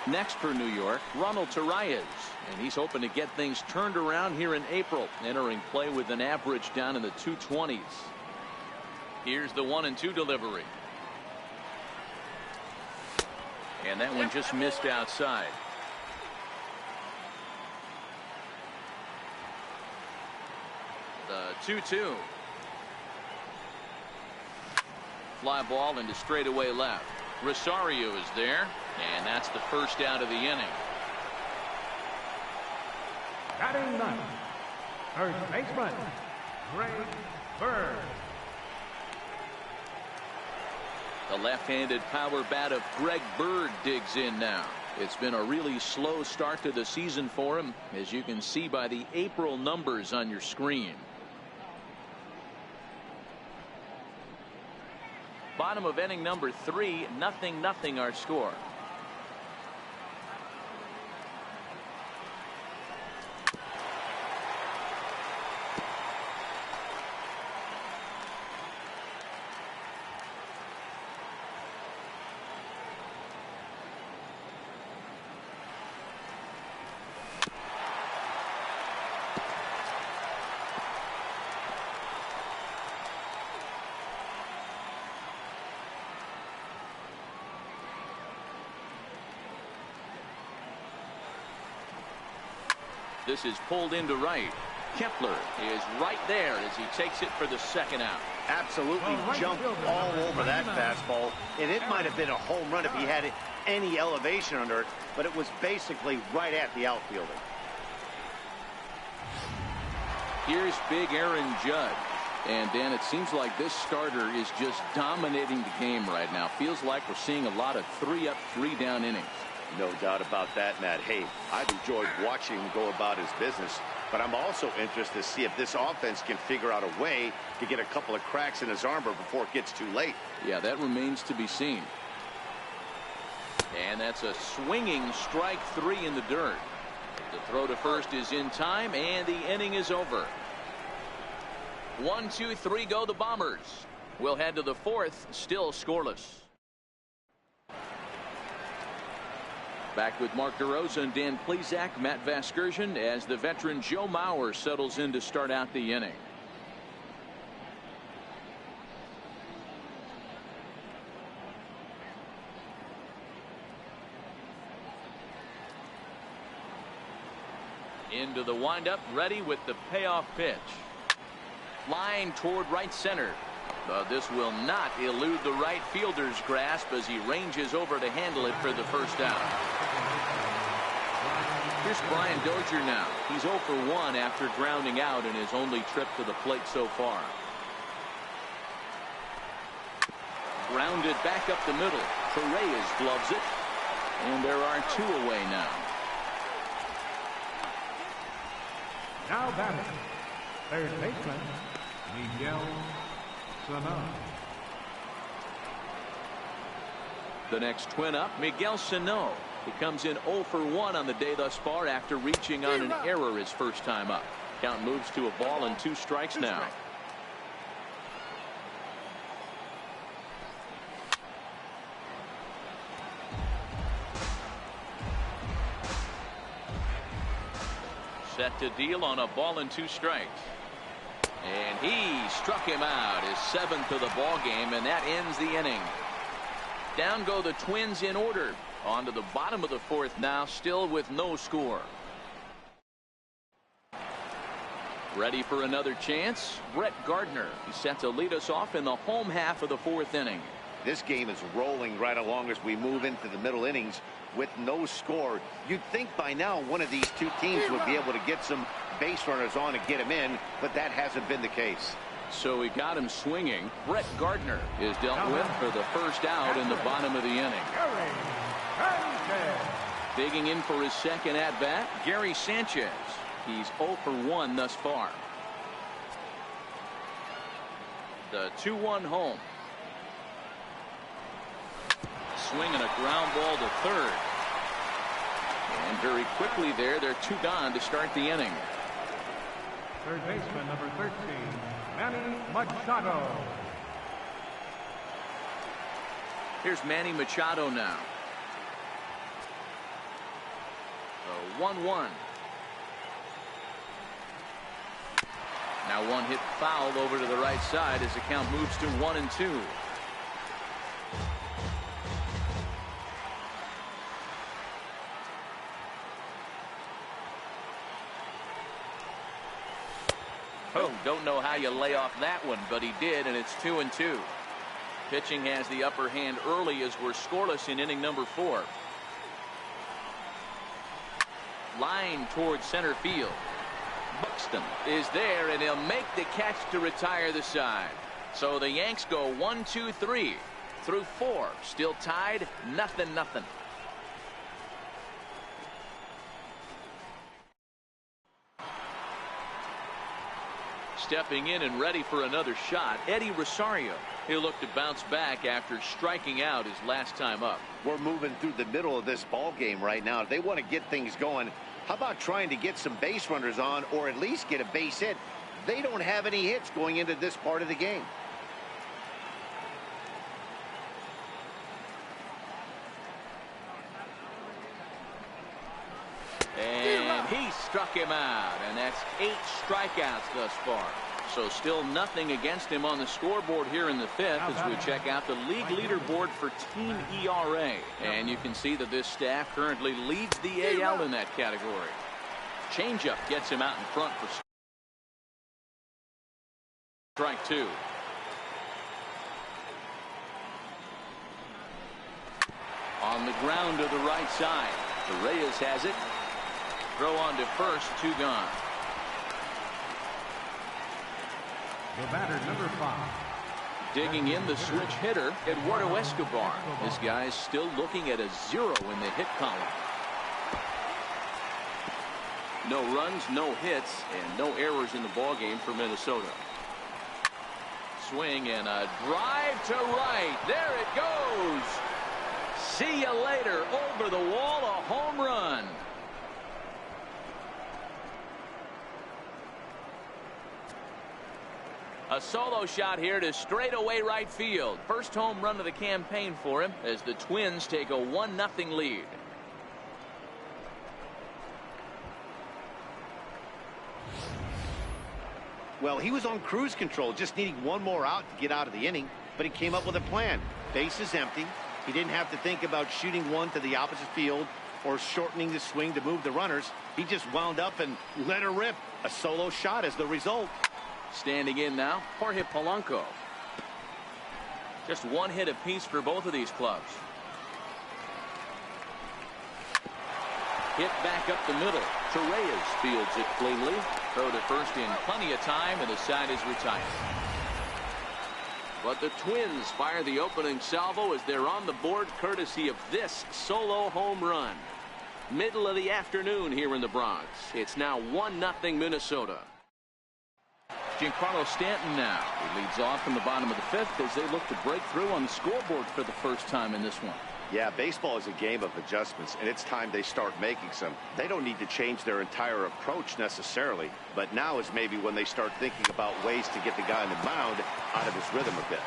Next for New York, Ronald Torreyes, and he's hoping to get things turned around here in April, entering play with an average down in the 220s. Here's the 1-2 delivery, and that one just missed outside. The 2-2. Fly ball into straightaway left. Rosario is there, and that's the first out of the inning. Batting ninth, first baseman, Greg Bird. The left-handed power bat of Greg Bird digs in now. It's been a really slow start to the season for him, as you can see by the April numbers on your screen. Bottom of inning number 3, 0-0 our score. This is pulled into right. Kepler is right there as he takes it for the second out. Absolutely jumped all over that fastball, and it might have been a home run if he had any elevation under it, but it was basically right at the outfielder. Here's big Aaron Judge. And Dan, it seems like this starter is just dominating the game right now. Feels like we're seeing a lot of 3-up, 3-down innings. No doubt about that, Matt. Hey, I've enjoyed watching him go about his business, but I'm also interested to see if this offense can figure out a way to get a couple of cracks in his armor before it gets too late. Yeah, that remains to be seen. And that's a swinging strike 3 in the dirt. The throw to first is in time, and the inning is over. 1-2-3 go the Bombers. We'll head to the 4th, still scoreless. Back with Mark DeRosa and Dan Plesac, Matt Vasgersian, as the veteran Joe Mauer settles in to start out the inning. Into the windup, ready with the payoff pitch. Flying toward right center. But this will not elude the right fielder's grasp as he ranges over to handle it for the first out. Here's Brian Dozier now. He's 0 for 1 after grounding out in his only trip to the plate so far. Grounded back up the middle. Torreyes gloves it. And there are 2 away now. Now batting, third baseman, Miguel Sano. The next twin up, Miguel Sano. He comes in 0 for 1 on the day thus far after reaching on an error his first time up. Count moves to a ball and 2 strikes now. Set to deal on a ball and 2 strikes. And he struck him out, his 7th of the ball game, and that ends the inning. Down go the Twins in order. On to the bottom of the 4th now, still with no score. Ready for another chance? Brett Gardner. He's set to lead us off in the home half of the 4th inning. This game is rolling right along as we move into the middle innings with no score. You'd think by now one of these 2 teams would be able to get some base runners on and get him in, but that hasn't been the case. So he got him swinging. Brett Gardner is dealt with for the first out in the bottom of the inning. Digging in for his second at bat, Gary Sanchez. He's 0 for 1 thus far. The 2-1 home. Swing and a ground ball to third. And very quickly there, they're 2 gone to start the inning. Third baseman, number 13, Manny Machado. Here's Manny Machado now. The 1-1. Now one hit foul over to the right side as the count moves to 1-2. Oh, don't know how you lay off that one, but he did, and it's 2-2. Pitching has the upper hand early as we're scoreless in inning number 4. Line towards center field. Buxton is there, and he'll make the catch to retire the side. So the Yanks go 1-2-3 through 4. Still tied, 0-0. Stepping in and ready for another shot, Eddie Rosario. He'll look to bounce back after striking out his last time up. We're moving through the middle of this ball game right now. They want to get things going. How about trying to get some base runners on, or at least get a base hit? They don't have any hits going into this part of the game. And he struck him out, and that's 8 strikeouts thus far. So still nothing against him on the scoreboard here in the 5th as we check out the league leaderboard for team ERA. And you can see that this staff currently leads the AL in that category. Changeup gets him out in front for strike 2. On the ground to the right side. Reyes has it. Throw on to first, 2 gone. The batter, number 5. Digging in the switch hitter, Eduardo Escobar. This guy's still looking at a 0 in the hit column. No runs, no hits, and no errors in the ballgame for Minnesota. Swing and a drive to right. There it goes. See you later. Over the wall, a home run. A solo shot here to straightaway right field. First home run of the campaign for him as the Twins take a 1-0 lead. Well, he was on cruise control, just needing one more out to get out of the inning, but he came up with a plan. Base is empty. He didn't have to think about shooting one to the opposite field or shortening the swing to move the runners. He just wound up and let her rip. A solo shot is the result. Standing in now, Jorge Polanco. Just one hit apiece for both of these clubs. Hit back up the middle. Reyes fields it cleanly. Throw to first in plenty of time, and the side is retired. But the Twins fire the opening salvo as they're on the board courtesy of this solo home run. Middle of the afternoon here in the Bronx. It's now 1-0 Minnesota. Giancarlo Stanton now. He leads off in the bottom of the 5th as they look to break through on the scoreboard for the first time in this one. Yeah, baseball is a game of adjustments, and it's time they start making some. They don't need to change their entire approach necessarily, but now is maybe when they start thinking about ways to get the guy on the mound out of his rhythm a bit.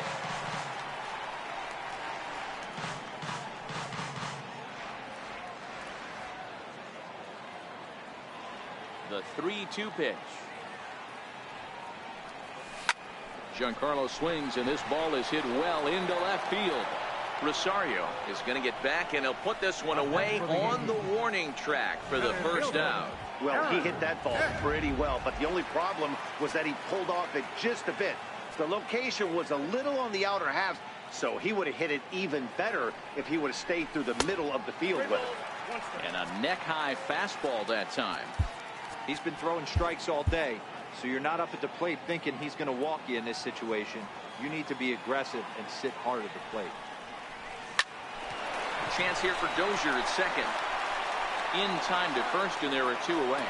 The 3-2 pitch. Giancarlo swings, and this ball is hit well into left field. Rosario is going to get back, and he'll put this one away on the warning track for the first out. Well, he hit that ball pretty well, but the only problem was that he pulled off it just a bit. The location was a little on the outer half, so he would have hit it even better if he would have stayed through the middle of the field with it. And a neck-high fastball that time. He's been throwing strikes all day, so you're not up at the plate thinking he's going to walk you in this situation. You need to be aggressive and sit hard at the plate. Chance here for Dozier at second. In time to first, and there are 2 away.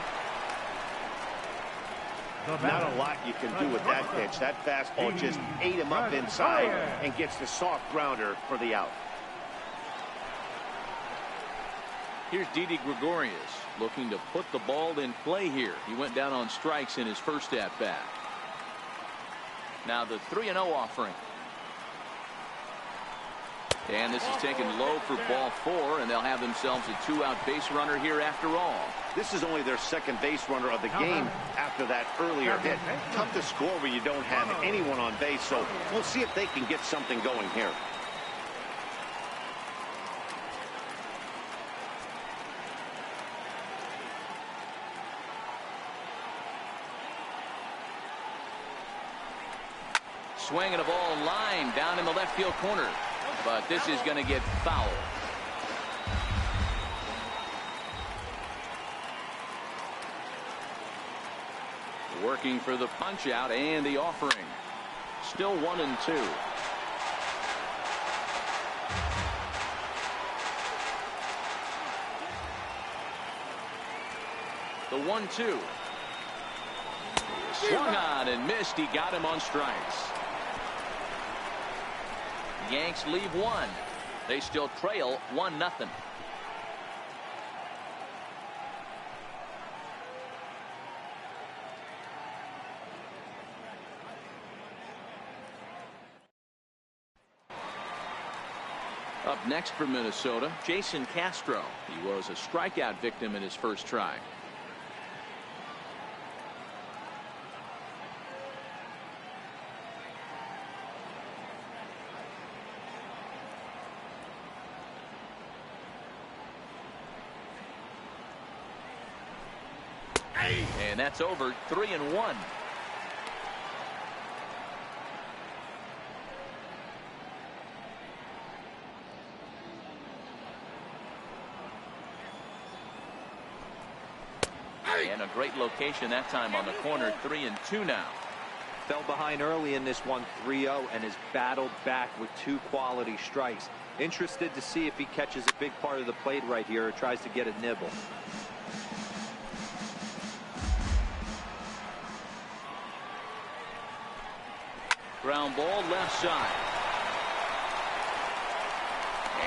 Not a lot you can do with that pitch. That fastball just ate him up inside and gets the soft grounder for the out. Here's Didi Gregorius looking to put the ball in play here. He went down on strikes in his first at-bat. Now the 3-0 offering. And this is taken low for ball 4, and they'll have themselves a 2-out base runner here after all. This is only their second base runner of the game after that earlier hit. Tough to score when you don't have anyone on base, so we'll see if they can get something going here. Swinging a ball line down in the left field corner. But this is going to get foul. Working for the punch out and the offering. Still 1-2. The 1-2. Swung on and missed. He got him on strikes. Yanks leave one. They still trail 1-0. Up next for Minnesota, Jason Castro. He was a strikeout victim in his first try. And that's over. 3-1. And a great location that time on the corner. 3-2 now. Fell behind early in this one, 3-0, and has battled back with 2 quality strikes. Interested to see if he catches a big part of the plate right here or tries to get a nibble. Ground ball left side.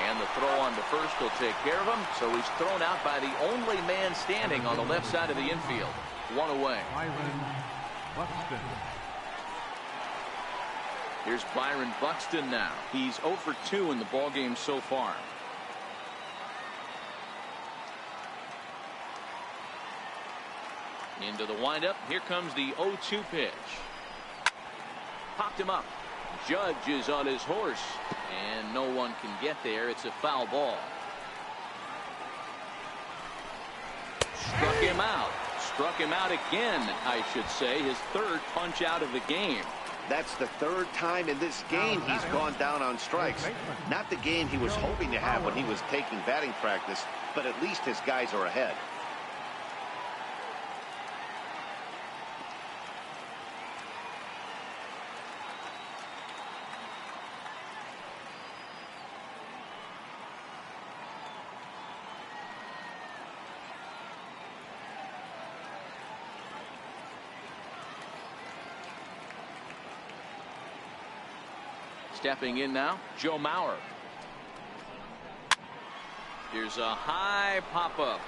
And the throw on to first will take care of him. So he's thrown out by the only man standing on the left side of the infield. 1 away. Here's Byron Buxton now. He's 0 for 2 in the ballgame so far. Into the windup. Here comes the 0-2 pitch. Popped him up. Judge is on his horse, and no one can get there. It's a foul ball. Struck him out. Struck him out again, I should say. His 3rd punch out of the game. That's the 3rd time in this game he's gone down on strikes. Not the game he was hoping to have when he was taking batting practice, but at least his guys are ahead. Stepping in now, Joe Mauer. Here's a high pop-up.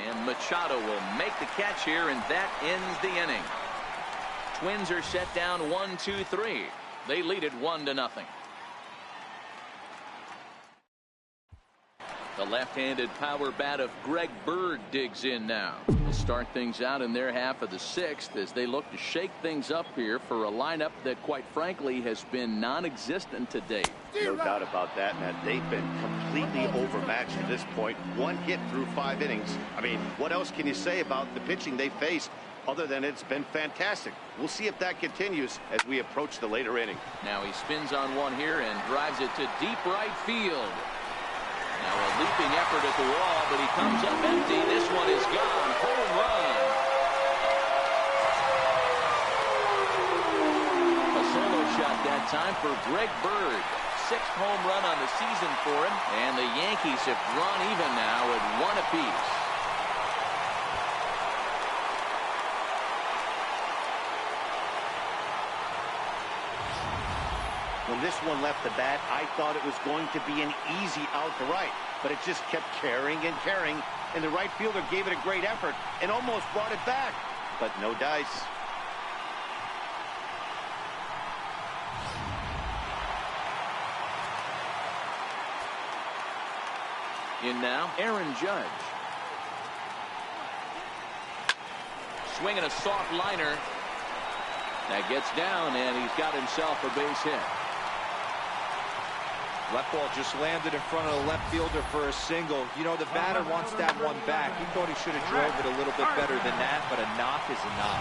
And Machado will make the catch here, and that ends the inning. Twins are set down 1-2-3. They lead it 1-0. The left-handed power bat of Greg Bird digs in now. They'll start things out in their half of the 6th as they look to shake things up here for a lineup that, quite frankly, has been non-existent to date. No doubt about that, Matt. They've been completely overmatched to this point. 1 hit through 5 innings. I mean, what else can you say about the pitching they faced other than it's been fantastic? We'll see if that continues as we approach the later inning. Now he spins on one here and drives it to deep right field. Now a leaping effort at the wall, but he comes up empty. This one is gone. Home run. A solo shot that time for Greg Bird. 6th home run on the season for him, and the Yankees have drawn even now at 1 apiece. When this one left the bat, I thought it was going to be an easy out to right, but it just kept carrying and carrying, and the right fielder gave it a great effort and almost brought it back, but no dice. In now, Aaron Judge. Swinging a soft liner. That gets down, and he's got himself a base hit. Left ball just landed in front of the left fielder for a single. You know, the batter wants that one back. He thought he should have drove it a little bit better than that, but a knock is a knock.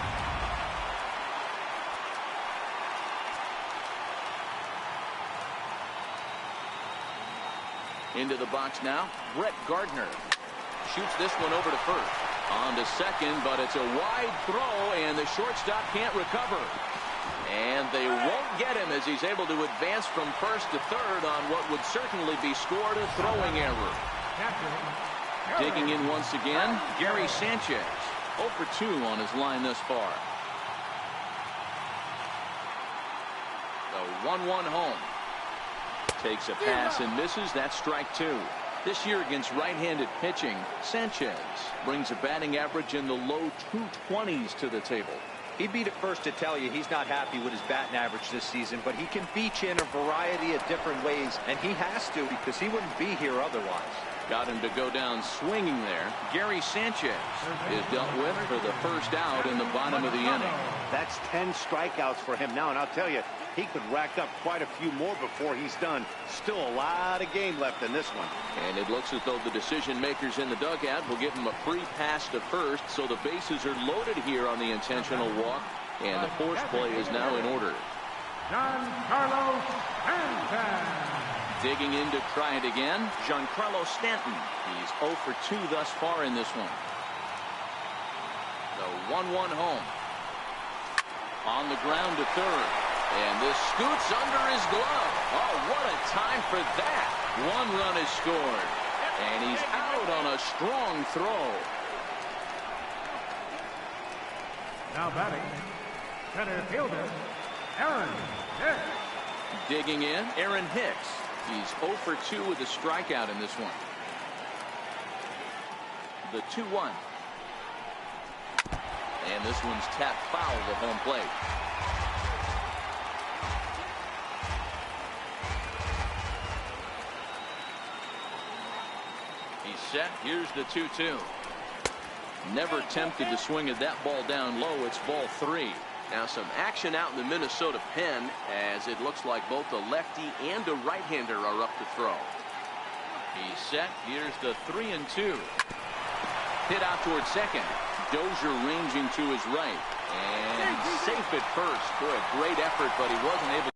Into the box now, Brett Gardner. Shoots this one over to first. On to second, but it's a wide throw, and the shortstop can't recover. And they won't get him as he's able to advance from first to third on what would certainly be scored a throwing error. Digging in once again, Gary Sanchez. 0 for 2 on his line thus far. The 1-1 home. Takes a pass and misses. That's strike 2. This year against right-handed pitching, Sanchez brings a batting average in the low 220s to the table. He'd be the first to tell you he's not happy with his batting average this season, but he can beat you in a variety of different ways, and he has to because he wouldn't be here otherwise. Got him to go down swinging there. Gary Sanchez is dealt with for the first out in the bottom of the inning. That's 10 strikeouts for him now, and I'll tell you, he could rack up quite a few more before he's done. Still a lot of game left in this one. And it looks as though the decision makers in the dugout will give him a free pass to first, so the bases are loaded here on the intentional walk, and the force play is now in order. Giancarlo Stanton. Digging in to try it again, Giancarlo Stanton. He's 0 for 2 thus far in this one. The 1-1 home. On the ground to third. And this scoots under his glove. Oh, what a time for that. 1 run is scored. And he's out on a strong throw. Now batting, center fielder, Aaron Hicks. Digging in, Aaron Hicks. He's 0 for 2 with a strikeout in this one. The 2-1. And this one's tapped foul at home plate. He's set. Here's the 2-2. Never tempted to swing at that ball down low. It's ball 3. Now some action out in the Minnesota pen as it looks like both a lefty and a right-hander are up to throw. He's set. Here's the 3-2. Hit out towards second. Dozier ranging to his right. And safe at first. Boy, a great effort, but he wasn't able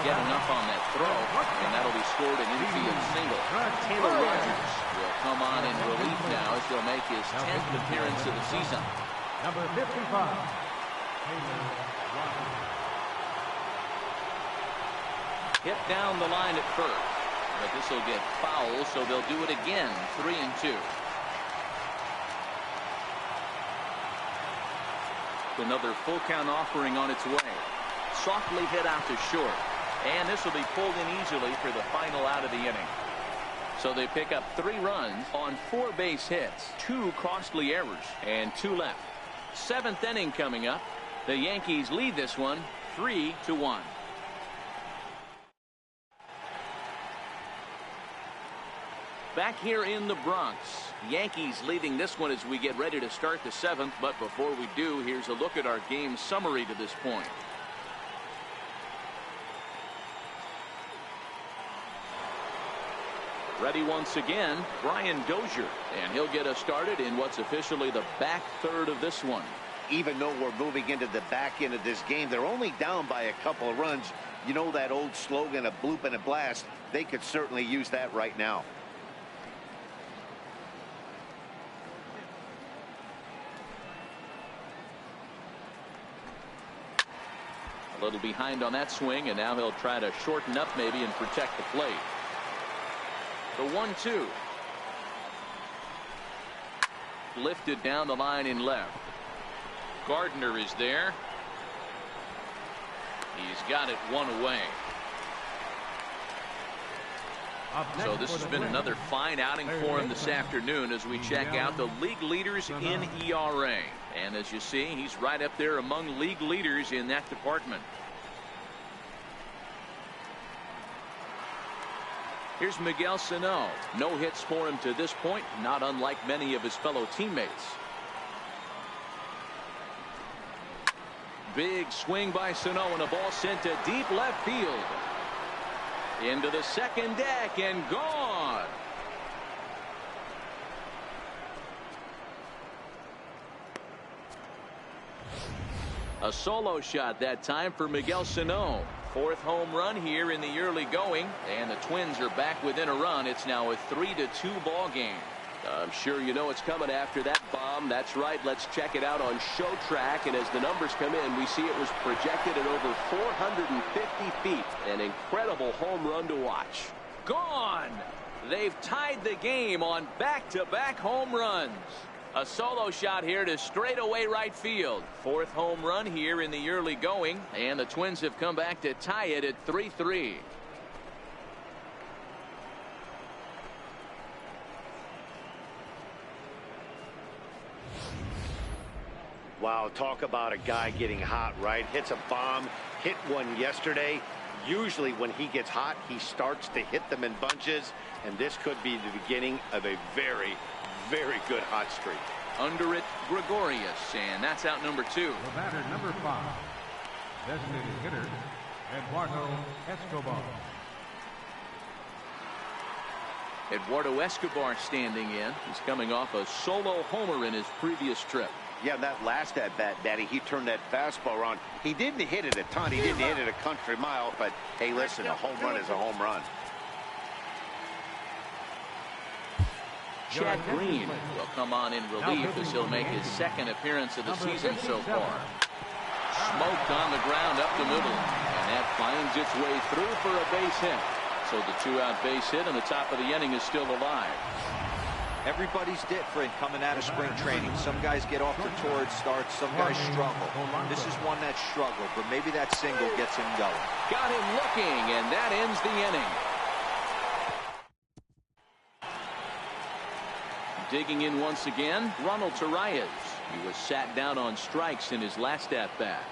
get enough on that throw, and that'll be scored an infield single. Taylor Rogers will come on in relief now as he'll make his 10th appearance of the season. Number 55, Taylor Rogers. Hit down the line at first, but this will get foul, so they'll do it again. 3-2. Another full count offering on its way. Softly hit out to short, and this will be pulled in easily for the final out of the inning. So they pick up 3 runs on 4 base hits, 2 costly errors, and 2 left. 7th inning coming up. The Yankees lead this one 3-1. Back here in the Bronx, Yankees leading this one as we get ready to start the 7th. But before we do, here's a look at our game summary to this point. Ready once again, Brian Dozier, and he'll get us started in what's officially the back third of this one. Even though we're moving into the back end of this game, they're only down by a couple of runs. You know that old slogan, a bloop and a blast? They could certainly use that right now. A little behind on that swing, and now he'll try to shorten up maybe and protect the plate. The 1-2. Lifted down the line in left. Gardner is there. He's got it 1 away. So this has been another fine outing for him this afternoon as we check out the league leaders in ERA. And as you see, he's right up there among league leaders in that department. Here's Miguel Sano. No hits for him to this point, not unlike many of his fellow teammates. Big swing by Sano, and a ball sent to deep left field. Into the second deck and gone. A solo shot that time for Miguel Sano. 4th home run here in the early going, and the Twins are back within a run. It's now a 3-2 ball game. I'm sure you know it's coming after that bomb. That's right. Let's check it out on Show Track. And as the numbers come in, we see it was projected at over 450 feet. An incredible home run to watch. Gone! They've tied the game on back-to-back home runs. A solo shot here to straightaway right field. 4th home run here in the early going, and the Twins have come back to tie it at 3-3. Wow, talk about a guy getting hot, right? Hits a bomb, hit one yesterday. Usually when he gets hot, he starts to hit them in bunches, and this could be the beginning of a very, very good hot streak. Under it, Gregorius, and that's out number 2. The batter, number 5, designated hitter, Eduardo Escobar. Eduardo Escobar standing in. He's coming off a solo homer in his previous trip. Yeah, that last at-bat, Daddy, he turned that fastball around. He didn't hit it a ton. He didn't hit it a country mile, but hey, listen, a home run is a home run. Chad Green will come on in relief as he'll make his 2nd appearance of the season so far. Smoked on the ground up the middle, and that finds its way through for a base hit. So the 2-out base hit on the top of the inning is still alive. Everybody's different coming out of spring training. Some guys get off to torrid starts, some guys struggle. This is one that struggled, but maybe that single gets him going. Got him looking, and that ends the inning. Digging in once again, Ronald Torreyes. He was sat down on strikes in his last at-bat.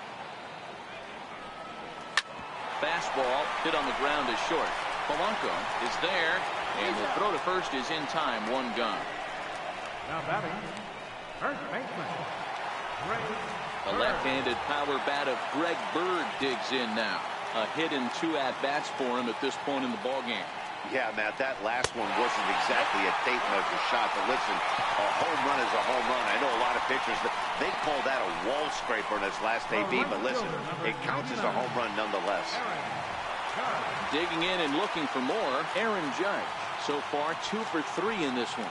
Fastball hit on the ground is short. Polanco is there, and the throw to first is in time. 1 gone. Now batting, first baseman, Greg The left-handed power bat of Greg Bird digs in now. A hit in 2 at-bats for him at this point in the ballgame. Yeah, Matt, that last one wasn't exactly a tape measure shot, but listen, a home run is a home run. I know a lot of pitchers, they call that a wall scraper in his last AB, but listen, it counts as a home run nonetheless. Digging in and looking for more, Aaron Judge. So far, 2 for 3 in this one.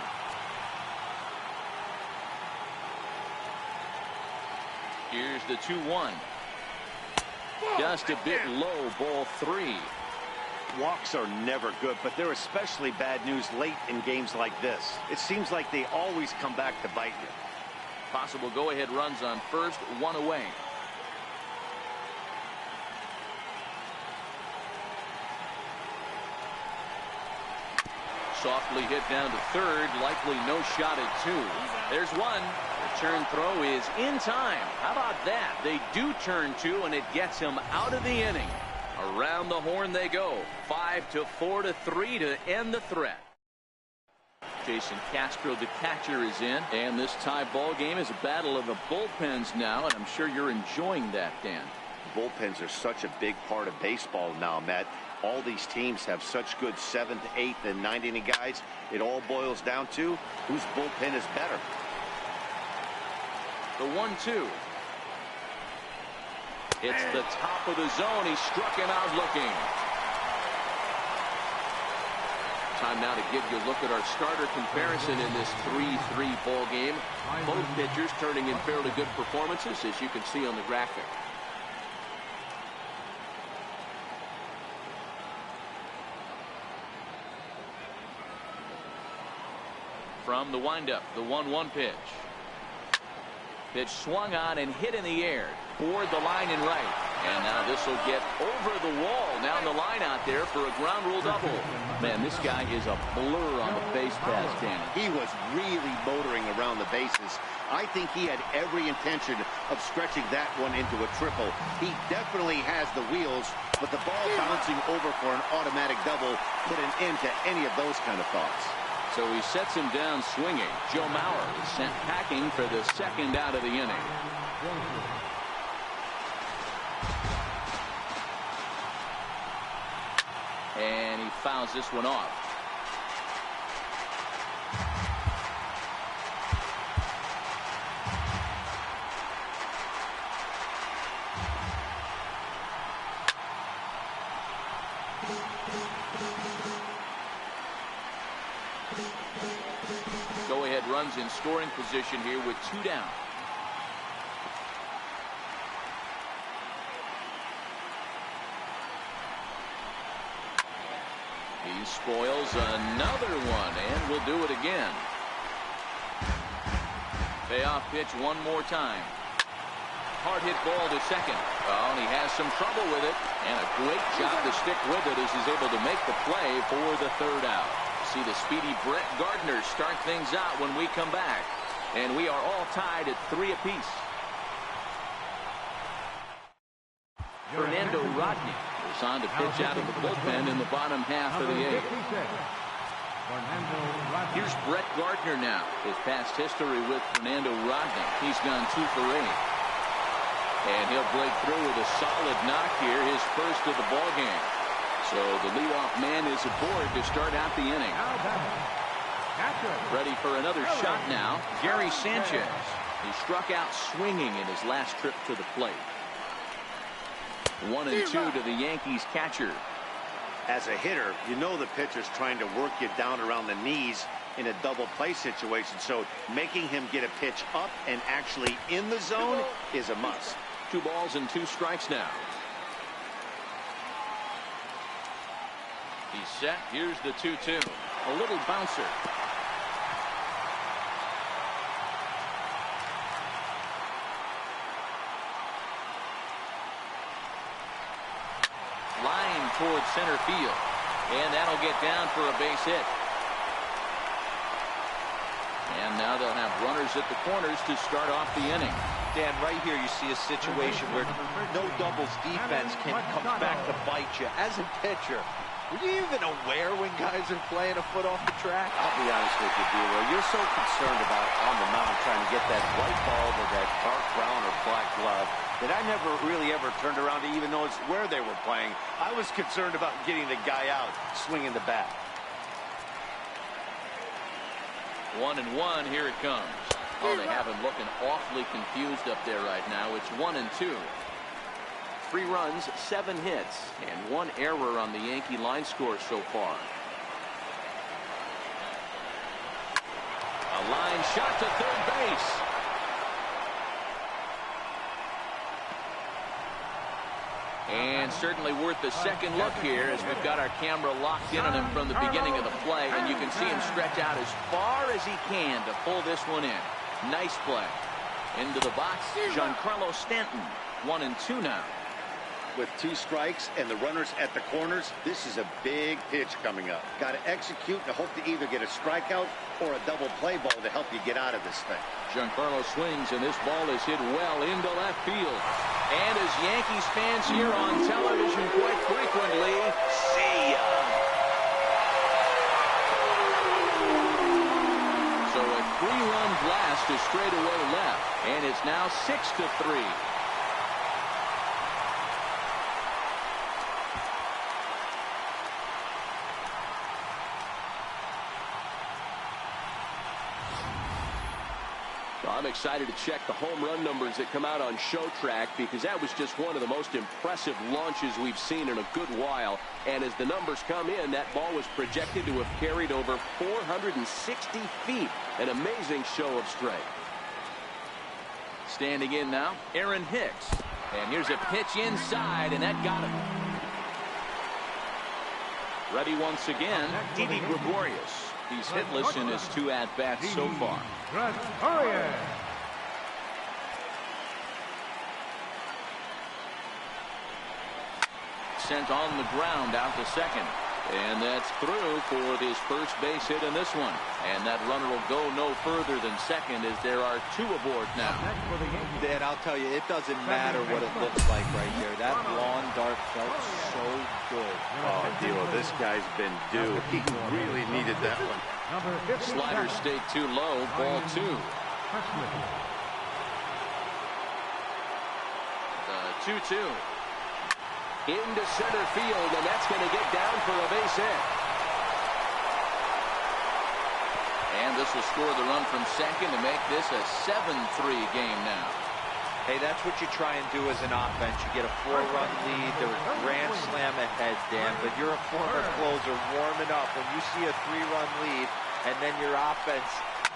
Here's the 2-1. Just a bit low, ball 3. Walks are never good, but they're especially bad news late in games like this. It seems like they always come back to bite you. Possible go-ahead runs on first, 1 away. Softly hit down to third, likely no shot at 2. There's 1. Return throw is in time. How about that? They do turn 2, and it gets him out of the inning. Around the horn they go. 5-4-3 to end the threat. Jason Castro, the catcher, is in, and this tie ball game is a battle of the bullpens now, and I'm sure you're enjoying that, Dan. Bullpens are such a big part of baseball now, Matt. All these teams have such good 7th, 8th, and 9th inning guys. It all boils down to whose bullpen is better. The 1-2. It's the top of the zone. He struck him out looking. Time now to give you a look at our starter comparison in this 3-3 ball game. Both pitchers turning in fairly good performances, as you can see on the graphic. From the windup, the 1-1 pitch. Pitch swung on and hit in the air toward the line and right. And now this will get over the wall down the line out there for a ground rule double. Man, this guy is a blur on the base pass, Danny. He was really motoring around the bases. I think he had every intention of stretching that one into a triple. He definitely has the wheels, but the ball bouncing over for an automatic double put an end to any of those kind of thoughts. So he sets him down swinging. Joe Mauer is sent packing for the second out of the inning. And he fouls this one off. Go-ahead runs in scoring position here with 2 down. He spoils another one, and will do it again. Payoff pitch one more time. Hard hit ball to second. Oh, and he has some trouble with it, and a great job to stick with it as he's able to make the play for the 3rd out. See the speedy Brett Gardner start things out when we come back. And we are all tied at 3 apiece. Fernando Rodney is on to pitch out of the bullpen in the bottom half of the 8th. Here's Brett Gardner now. His past history with Fernando Rodney. He's gone 2 for 8. And he'll break through with a solid knock here, his first of the ball game. So the leadoff man is aboard to start out the inning. Ready for another shot now, Gary Sanchez. He struck out swinging in his last trip to the plate. 1-2 to the Yankees catcher. As a hitter, you know the pitcher's trying to work you down around the knees in a double play situation. So making him get a pitch up and actually in the zone is a must. 2 balls and 2 strikes now. He's set. Here's the 2-2. A little bouncer. Line towards center field. And that'll get down for a base hit. And now they'll have runners at the corners to start off the inning. Dan, right here you see a situation where no doubles defense can come back to bite you. As a pitcher, were you even aware when guys are playing a foot off the track? I'll be honest with you, D-Roy. You're so concerned about on the mound trying to get that white ball or that dark brown or black glove that I never really ever turned around to even notice where they were playing. I was concerned about getting the guy out swinging the bat. 1-1. Here it comes. Oh, they have him looking awfully confused up there right now. It's 1-2. 3 runs, 7 hits, and 1 error on the Yankee line score so far. A line shot to third base. And certainly worth the second look here as we've got our camera locked in on him from the beginning of the play, and you can see him stretch out as far as he can to pull this one in. Nice play. Into the box, Giancarlo Stanton. 1-2 now. With 2 strikes and the runners at the corners, this is a big pitch coming up. Got to execute and hope to either get a strikeout or a double play ball to help you get out of this thing. Giancarlo swings, and this ball is hit well into left field. And as Yankees fans hear on television quite frequently, see ya. So a 3-run blast to straightaway left, and it's now 6-3. I'm excited to check the home run numbers that come out on ShowTrack, because that was just one of the most impressive launches we've seen in a good while. And as the numbers come in, that ball was projected to have carried over 460 feet. An amazing show of strength. Standing in now, Aaron Hicks. And here's a pitch inside, and that got him. Ready once again, Didi Gregorius. He's hitless in his 2 at-bats so far. Sent on the ground out to second. And that's through for his first base hit in this one. And that runner will go no further than second as there are 2 aboard now. Dan, I'll tell you, it doesn't matter what it looks like right here. That lawn dart felt so good. Oh, Dilo, this guy's been due. He really needed that one. Slider stayed too low. Ball 2. The 2-2. Into center field, and that's going to get down for a base hit. And this will score the run from second to make this a 7-3 game now. Hey, that's what you try and do as an offense. You get a 4-run lead. There was grand slam ahead, Dan, but you're a former closer warming up. When you see a 3-run lead and then your offense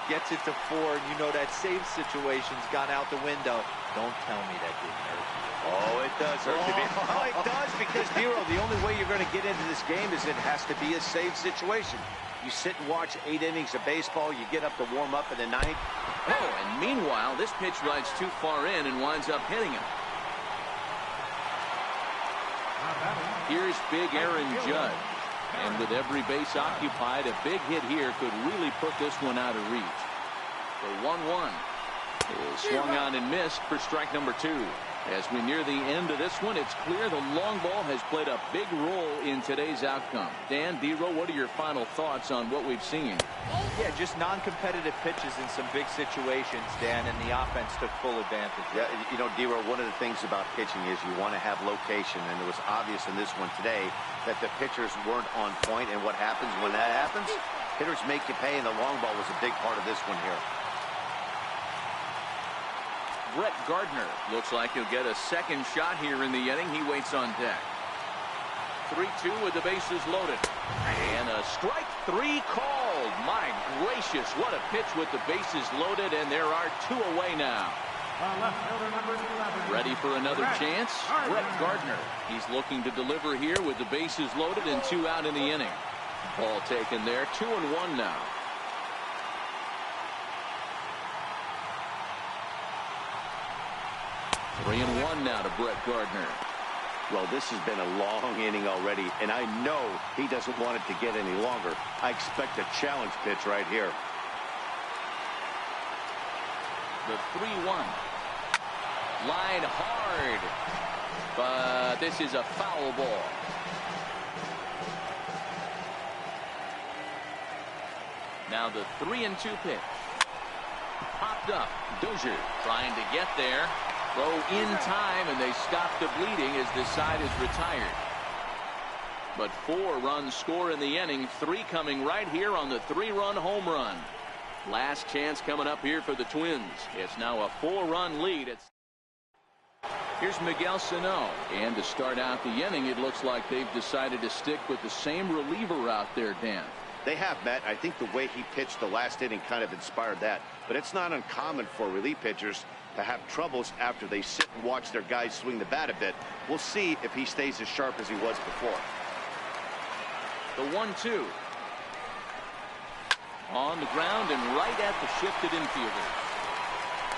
gets it to 4, and you know that save situation's gone out the window, don't tell me that didn't hurt you. Oh, it does hurt to be. Oh, it does, because, Dero, the only way you're going to get into this game is it has to be a save situation. You sit and watch 8 innings of baseball, you get up to warm up in the 9th. Oh, and meanwhile, this pitch rides too far in and winds up hitting him. Here's big Aaron Judge. And with every base occupied, a big hit here could really put this one out of reach. The 1-1 is swung on and missed for strike number 2. As we near the end of this one, it's clear the long ball has played a big role in today's outcome. Dan, Dero, what are your final thoughts on what we've seen? Yeah, just non-competitive pitches in some big situations, Dan, and the offense took full advantage. Yeah, you know, Dero, one of the things about pitching is you want to have location, and it was obvious in this one today that the pitchers weren't on point, and what happens when that happens? Hitters make you pay, and the long ball was a big part of this one here. Brett Gardner looks like he'll get a second shot here in the inning. He waits on deck. 3-2 with the bases loaded. And a strike 3 called. My gracious, what a pitch with the bases loaded, and there are 2 away now. Ready for another chance? Brett Gardner. He's looking to deliver here with the bases loaded and 2 out in the inning. Ball taken there. 2-1 now. 3-1 now to Brett Gardner. Well, this has been a long inning already, and I know he doesn't want it to get any longer. I expect a challenge pitch right here. The 3-1. Line hard. But this is a foul ball. Now the 3-2 pitch. Popped up. Dozier trying to get there. Throw in time, and they stop the bleeding as this side is retired. But 4 runs score in the inning, 3 coming right here on the 3-run home run. Last chance coming up here for the Twins. It's now a 4-run lead. Here's Miguel Sano. And to start out the inning, it looks like they've decided to stick with the same reliever out there, Dan. They have, Matt. I think the way he pitched the last inning kind of inspired that. But it's not uncommon for relief pitchers to have troubles after they sit and watch their guys swing the bat a bit. We'll see if he stays as sharp as he was before. The 1-2. On the ground and right at the shifted infielder.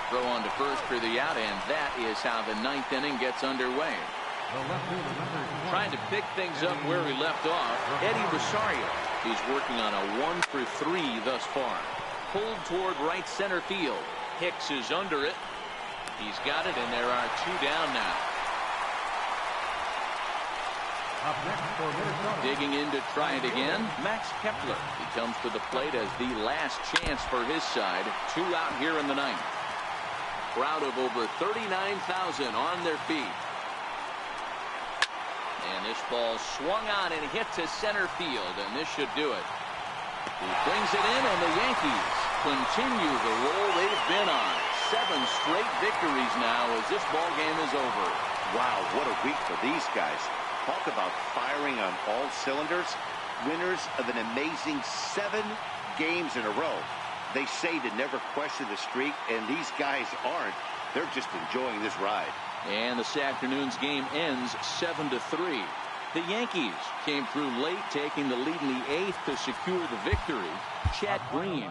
Throw on to first for the out, and that is how the ninth inning gets underway. Trying to pick things up where he left off, Eddie Rosario. He's working on a 1-for-3 thus far. Pulled toward right center field. Hicks is under it. He's got it, and there are 2 down now. Digging in to try it again, Max Kepler. He comes to the plate as the last chance for his side. 2 out here in the ninth. Crowd of over 39,000 on their feet. And this ball swung on and hit to center field, and this should do it. He brings it in, and the Yankees continue the roll they've been on. 7 straight victories now as this ball game is over. Wow, what a week for these guys. Talk about firing on all cylinders. Winners of an amazing 7 games in a row. They say to never question the streak, and these guys aren't. They're just enjoying this ride. And this afternoon's game ends 7-3. The Yankees came through late, taking the lead in the 8th to secure the victory. Chad Green.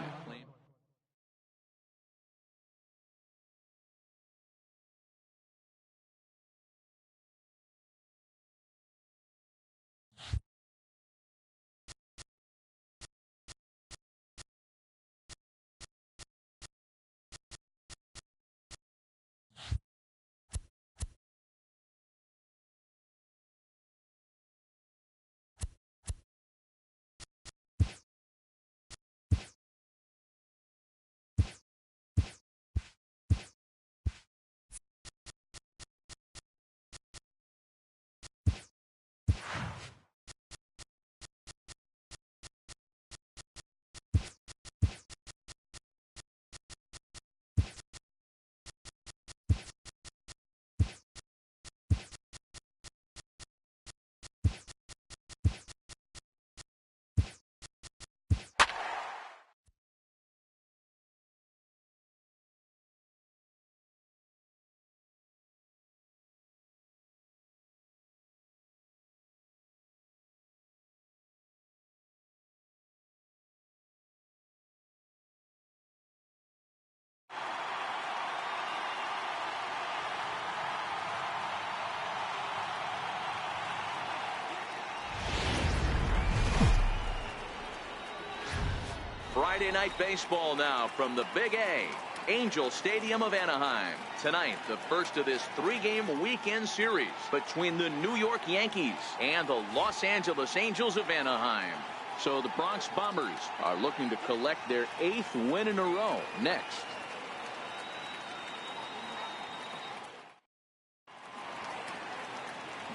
Friday night baseball now from the Big A, Angel Stadium of Anaheim. Tonight, the first of this 3-game weekend series between the New York Yankees and the Los Angeles Angels of Anaheim. So the Bronx Bombers are looking to collect their 8th win in a row next.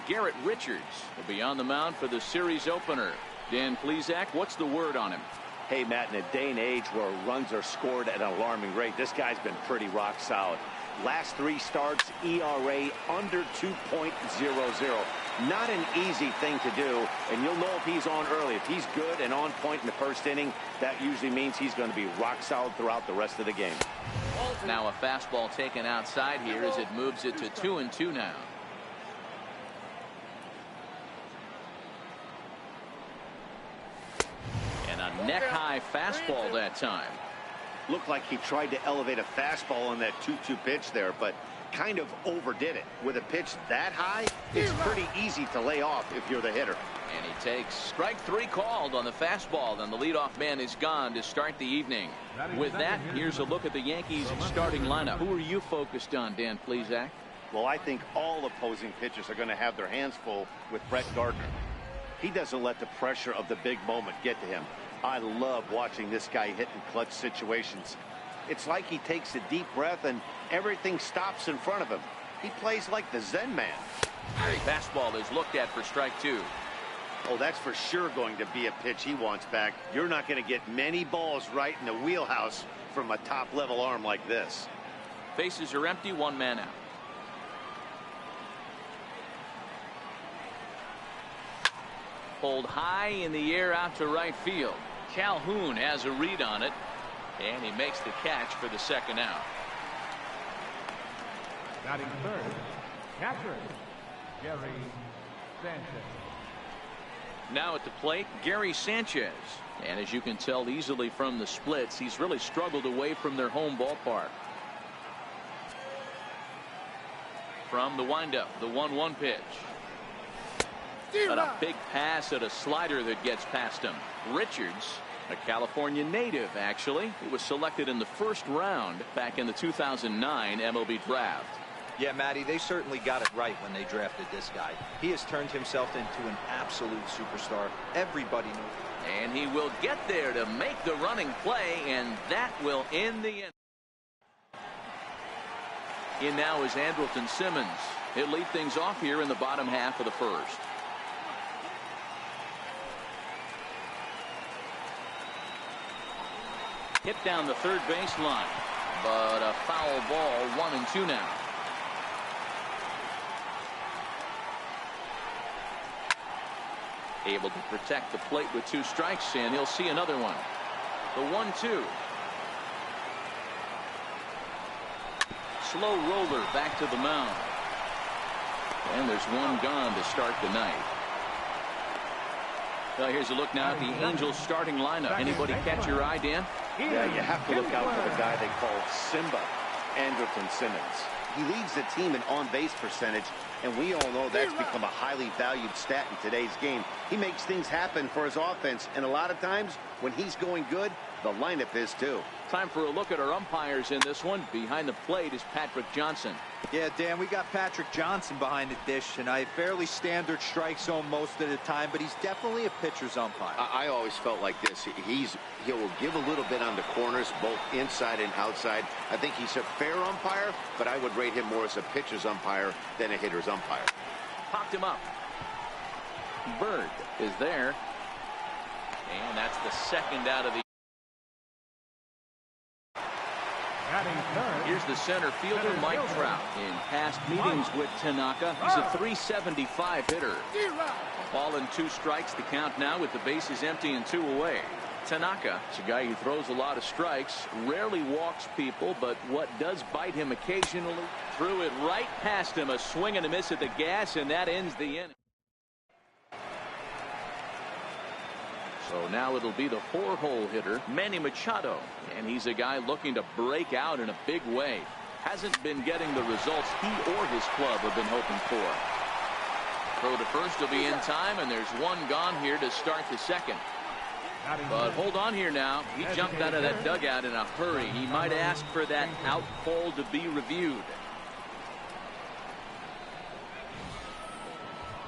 Garrett Richards will be on the mound for the series opener. Dan Plesac, what's the word on him? Hey, Matt, in a day and age where runs are scored at an alarming rate, this guy's been pretty rock solid. Last 3 starts, ERA under 2.00. Not an easy thing to do, and you'll know if he's on early. If he's good and on point in the first inning, that usually means he's going to be rock solid throughout the rest of the game. Now a fastball taken outside here as it moves it to 2-2 now. A neck-high fastball that time. Looked like he tried to elevate a fastball on that 2-2 pitch there, but kind of overdid it. With a pitch that high, it's pretty easy to lay off if you're the hitter. And he takes strike 3 called on the fastball. Then the leadoff man is gone to start the evening. With that, here's a look at the Yankees starting lineup. Who are you focused on, Dan Plesac? Well, I think all opposing pitchers are going to have their hands full with Brett Gardner. He doesn't let the pressure of the big moment get to him. I love watching this guy hit in clutch situations. It's like he takes a deep breath and everything stops in front of him. He plays like the Zen man. Fastball is looked at for strike 2. Oh, that's for sure going to be a pitch he wants back. You're not going to get many balls right in the wheelhouse from a top-level arm like this. Bases are empty, 1 man out. Pulled high in the air out to right field. Calhoun has a read on it, and he makes the catch for the second out. Batting third, catcher, Gary Sanchez. Now at the plate, Gary Sanchez. And as you can tell easily from the splits, he's really struggled away from their home ballpark. From the windup, the 1-1 pitch. But a big pass at a slider that gets past him. Richards, a California native, actually. He was selected in the first round back in the 2009 MLB draft. Yeah, Matty, they certainly got it right when they drafted this guy. He has turned himself into an absolute superstar. Everybody knows. And he will get there to make the running play, and that will end the inning. In now is Andrelton Simmons. He'll lead things off here in the bottom half of the first. Hit down the third baseline, but a foul ball, 1-2 now. Able to protect the plate with 2 strikes, and he'll see another one. The 1-2. Slow roller back to the mound. And there's one gone to start the night. Well, here's a look now at the Angels starting lineup. Anybody catch your eye, Dan? Yeah, you have to look out for the guy they call Simba, Andrelton Simmons. He leads the team in on-base percentage, and we all know that's become a highly valued stat in today's game. He makes things happen for his offense, and a lot of times when he's going good, the lineup is too. Time for a look at our umpires in this one. Behind the plate is Patrick Johnson. Yeah, Dan, we got Patrick Johnson behind the dish, and a fairly standard strike zone most of the time, but he's definitely a pitcher's umpire. I always felt like this. He will give a little bit on the corners, both inside and outside. I think he's a fair umpire, but I would rate him more as a pitcher's umpire than a hitter's umpire. Popped him up. Bird is there. And that's the second out of the. Here's the center fielder, Mike Trout. In past meetings with Tanaka, he's a .375 hitter. Ball and 2 strikes, the count now with the bases empty and 2 away. Tanaka is a guy who throws a lot of strikes, rarely walks people, but what does bite him occasionally. Threw it right past him, a swing and a miss at the gas, and that ends the inning. So now it'll be the 4-hole hitter, Manny Machado, and he's a guy looking to break out in a big way. Hasn't been getting the results he or his club have been hoping for. Throw to first will be in time, and there's one gone here to start the second. But hold on here now. He jumped out of that dugout in a hurry. He might ask for that out call to be reviewed.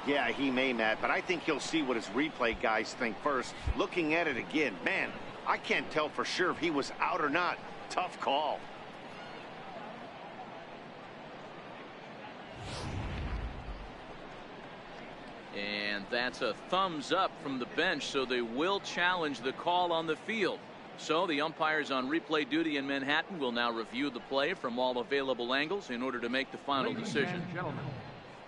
Yeah, he may, Matt, but I think he'll see what his replay guys think first. Looking at it again, man, I can't tell for sure if he was out or not. Tough call. And that's a thumbs up from the bench, so they will challenge the call on the field. So the umpires on replay duty in Manhattan will now review the play from all available angles in order to make the final decision.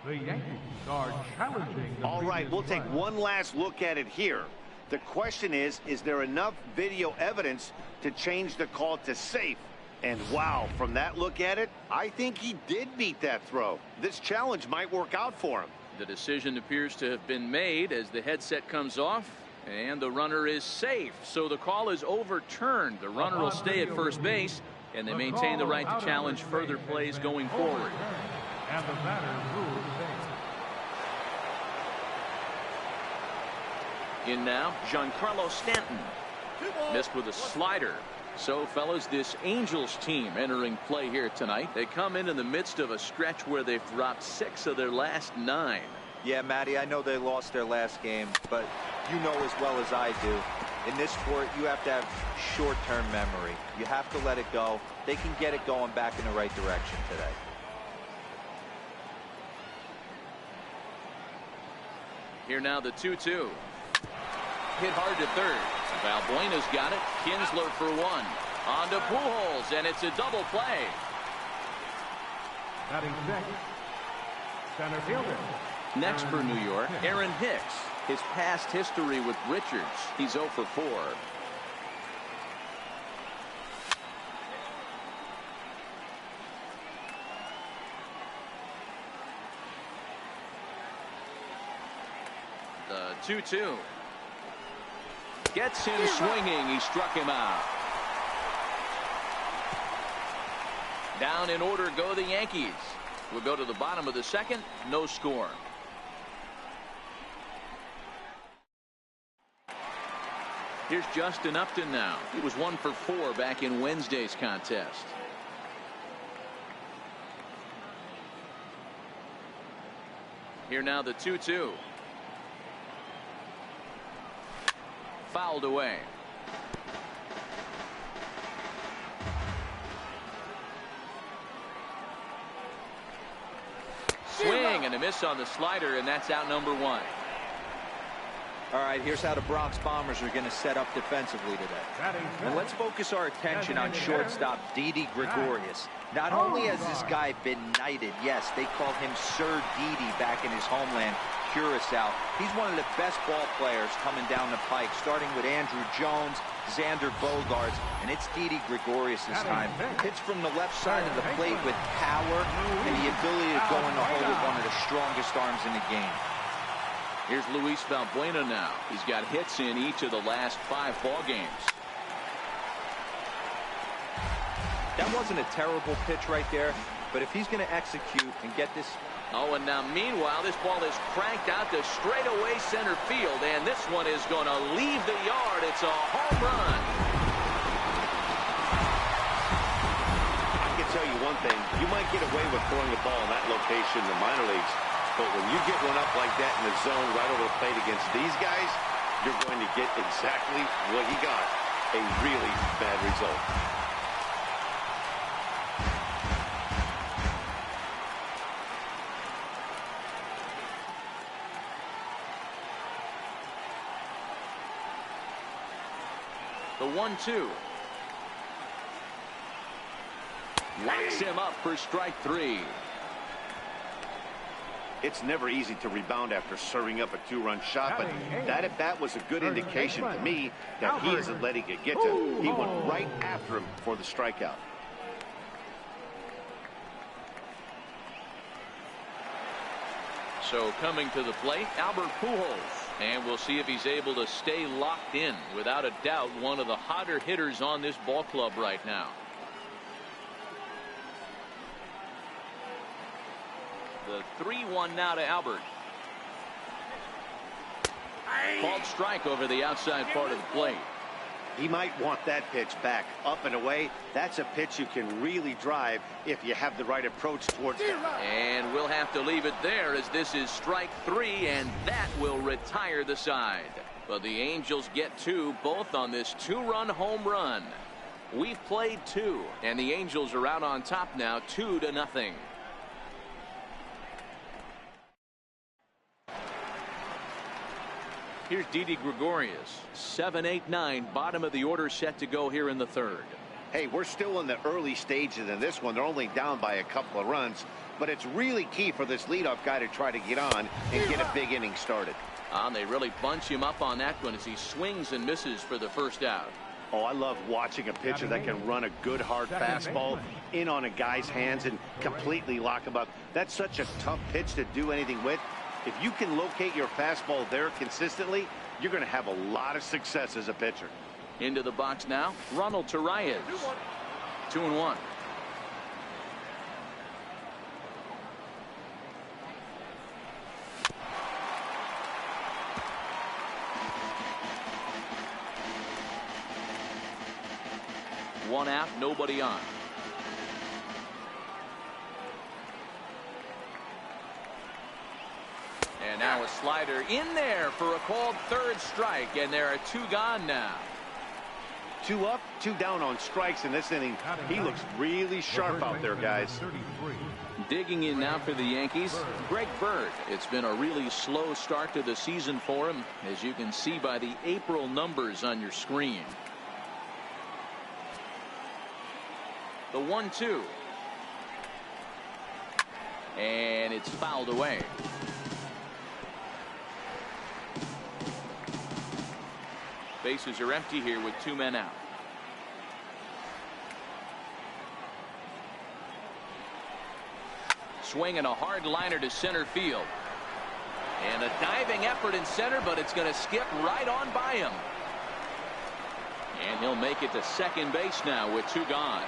The Yankees are challenging the All right, we'll take one last look at it here. The question is there enough video evidence to change the call to safe? And wow, from that look at it, I think he did beat that throw. This challenge might work out for him. The decision appears to have been made as the headset comes off, and the runner is safe. So the call is overturned. The runner will stay at first base, and they maintain the right to challenge further plays going forward. And the batter rules in now, Giancarlo Stanton. Missed with a slider. So, fellas, this Angels team entering play here tonight. They come in the midst of a stretch where they've dropped 6 of their last 9. Yeah, Matty, I know they lost their last game, but you know as well as I do, in this sport, you have to have short-term memory. You have to let it go. They can get it going back in the right direction today. Here now the 2-2. Hit hard to third. Valbuena's got it. Kinsler for 1. On to Pujols, and it's a double play. batting second, center fielder. Next for New York, Aaron Hicks. His past history with Richards, he's 0 for 4. The 2-2. Gets him swinging. He struck him out. Down in order go the Yankees. We'll go to the bottom of the second. No score. Here's Justin Upton now. He was 1 for 4 back in Wednesday's contest. Here now the 2-2. Fouled away. Swing and a miss on the slider, and that's out number 1. All right, here's how the Bronx Bombers are going to set up defensively today. And let's focus our attention on shortstop Didi Gregorius. Not only has this guy been knighted, yes, they called him Sir Didi back in his homeland, Curacao. He's one of the best ball players coming down the pike, starting with Andrew Jones, Xander Bogaerts, and it's Didi Gregorius this time. Hits from the left side of the plate with power and the ability to go in the hole with one of the strongest arms in the game. Here's Luis Valbuena now. He's got hits in each of the last 5 ball games. That wasn't a terrible pitch right there, but if he's going to execute and get this. Oh, and now meanwhile, this ball is cranked out to straightaway center field, and this one is going to leave the yard. It's a home run. I can tell you one thing. You might get away with throwing a ball in that location in the minor leagues, but when you get one up like that in the zone right over the plate against these guys, you're going to get exactly what he got, a really bad result. The 1-2. Locks him up for strike 3. It's never easy to rebound after serving up a 2-run shot, but that at bat was a good indication to me that he isn't letting it get to him. He went right after him for the strikeout. So coming to the plate, Albert Pujols. And we'll see if he's able to stay locked in. Without a doubt, one of the hotter hitters on this ball club right now. The 3-1 now to Albert. Called strike over the outside part of the plate. He might want that pitch back. Up and away, that's a pitch you can really drive if you have the right approach towards it. And we'll have to leave it there as this is strike 3, and that will retire the side. But the Angels get 2, both on this 2-run home run. We've played 2, and the Angels are out on top now, 2-0. Here's Didi Gregorius. 7-8-9, bottom of the order set to go here in the 3rd. Hey, we're still in the early stages in this one. They're only down by a couple of runs, but it's really key for this leadoff guy to try to get on and get a big inning started. They really bunch him up on that one as he swings and misses for the first out. Oh, I love watching a pitcher that can run a good hard fastball in on a guy's hands and completely lock him up. That's such a tough pitch to do anything with. If you can locate your fastball there consistently, you're going to have a lot of success as a pitcher. Into the box now, Ronald Torreyes. 2-1. One out, nobody on. And now a slider in there for a called 3rd strike, and there are 2 gone now. 2 up, 2 down on strikes in this inning. He looks really sharp out there, guys. Digging in now for the Yankees, Greg Bird. It's been a really slow start to the season for him, as you can see by the April numbers on your screen. The 1-2. And it's fouled away. Bases are empty here with 2 men out. Swinging a hard liner to center field. And a diving effort in center, but it's going to skip right on by him. And he'll make it to second base now with 2 gone.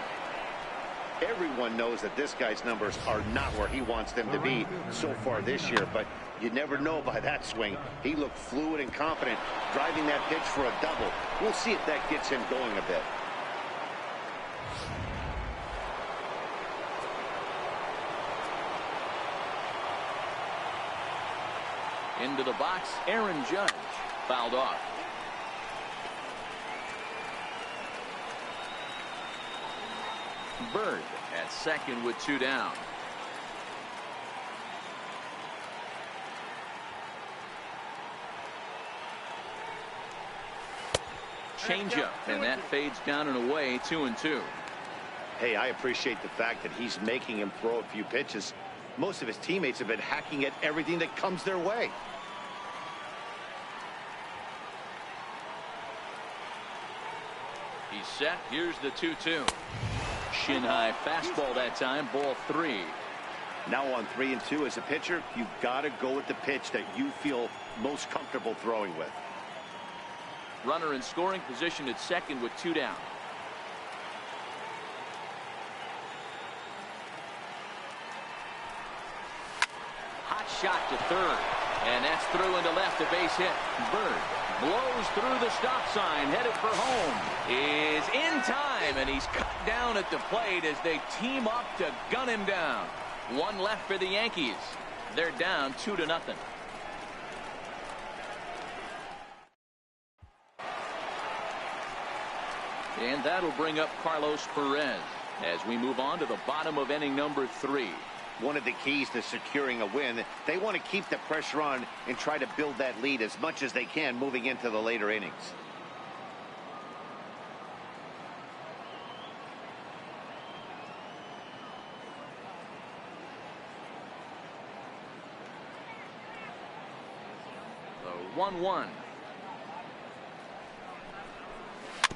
Everyone knows that this guy's numbers are not where he wants them to be so far this year, but you never know by that swing. He looked fluid and confident, driving that pitch for a double. We'll see if that gets him going a bit. Into the box, Aaron Judge. Fouled off. Bird at second with 2 down. Changeup, and that fades down and away, 2-2. Hey, I appreciate the fact that he's making him throw a few pitches. Most of his teammates have been hacking at everything that comes their way. He's set. Here's the 2-2. Shin high fastball that time, ball 3. Now on 3-2 as a pitcher, you've got to go with the pitch that you feel most comfortable throwing with. Runner in scoring position at second with 2 down. Hot shot to third, and that's through into left, a base hit. Bird blows through the stop sign, headed for home. Is in time, and he's cut down at the plate as they team up to gun him down. 1 left for the Yankees. They're down 2-0. And that'll bring up Carlos Perez as we move on to the bottom of inning number 3. One of the keys to securing a win, they want to keep the pressure on and try to build that lead as much as they can moving into the later innings. The 1-1.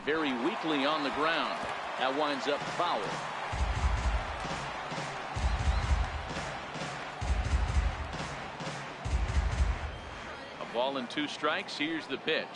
Very weakly on the ground. That winds up foul. A ball and 2 strikes. Here's the pitch.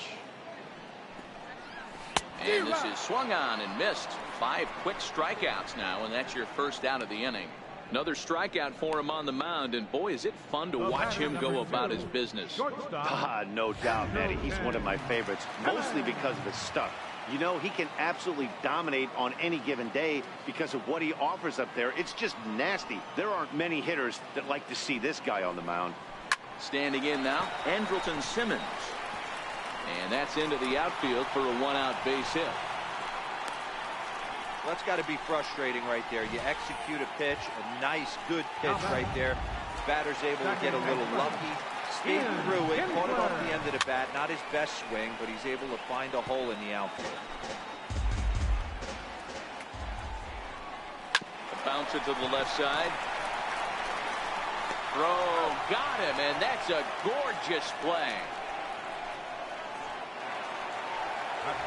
And this is swung on and missed. 5 quick strikeouts now, and that's your first out of the inning. Another strikeout for him on the mound, and boy, is it fun to watch him go about his business. No doubt, Manny. He's one of my favorites, mostly because of his stuff. You know, he can absolutely dominate on any given day because of what he offers up there. It's just nasty. There aren't many hitters that like to see this guy on the mound. Standing in now, Andrelton Simmons. And that's into the outfield for a 1-out base hit. Well, that's got to be frustrating right there. You execute a pitch, a nice, good pitch right there. Batter's able to get a little lucky. Stayed through it, caught it off the end of the bat. Not his best swing, but he's able to find a hole in the outfield. A bouncer to the left side. Throw, got him, and that's a gorgeous play.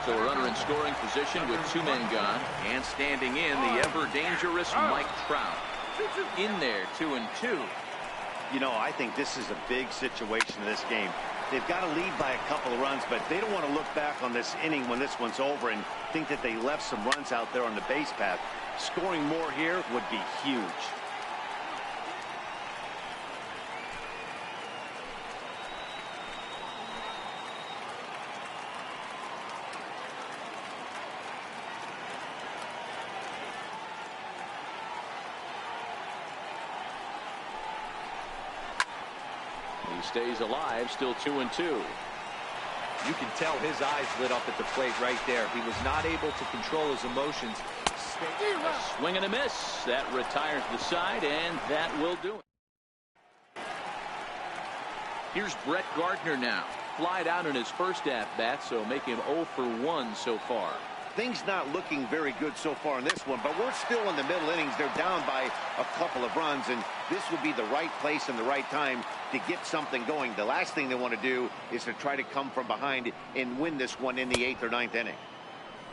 So a runner in scoring position with 2 men gone, and standing in the ever-dangerous Mike Trout. In there, 2-2. You know, I think this is a big situation in this game. They've got to lead by a couple of runs, but they don't want to look back on this inning when this one's over and think that they left some runs out there on the base path. Scoring more here would be huge. He stays alive, still 2-2. You can tell his eyes lit up at the plate right there. He was not able to control his emotions. A swing and a miss. That retires the side, and that will do it. Here's Brett Gardner now. Flied out in his first at-bat, so make him 0 for 1 so far. Things not looking very good so far in this one, but we're still in the middle innings. They're down by a couple of runs, and this would be the right place and the right time to get something going. The last thing they want to do is to try to come from behind and win this one in the 8th or 9th inning.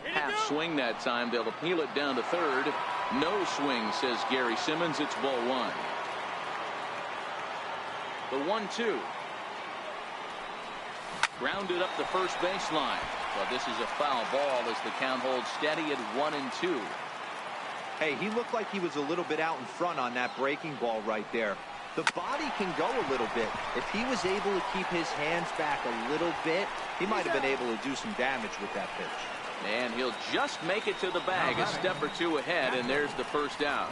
Half swing that time. They'll appeal it down to third. No swing, says Gary Simmons. It's ball 1. The 1-2. Grounded up the first baseline. But this is a foul ball as the count holds steady at 1-2. Hey, he looked like he was a little bit out in front on that breaking ball right there. The body can go a little bit. If he was able to keep his hands back a little bit, he might have been able to do some damage with that pitch. And he'll just make it to the bag a step or two ahead, and there's the first out.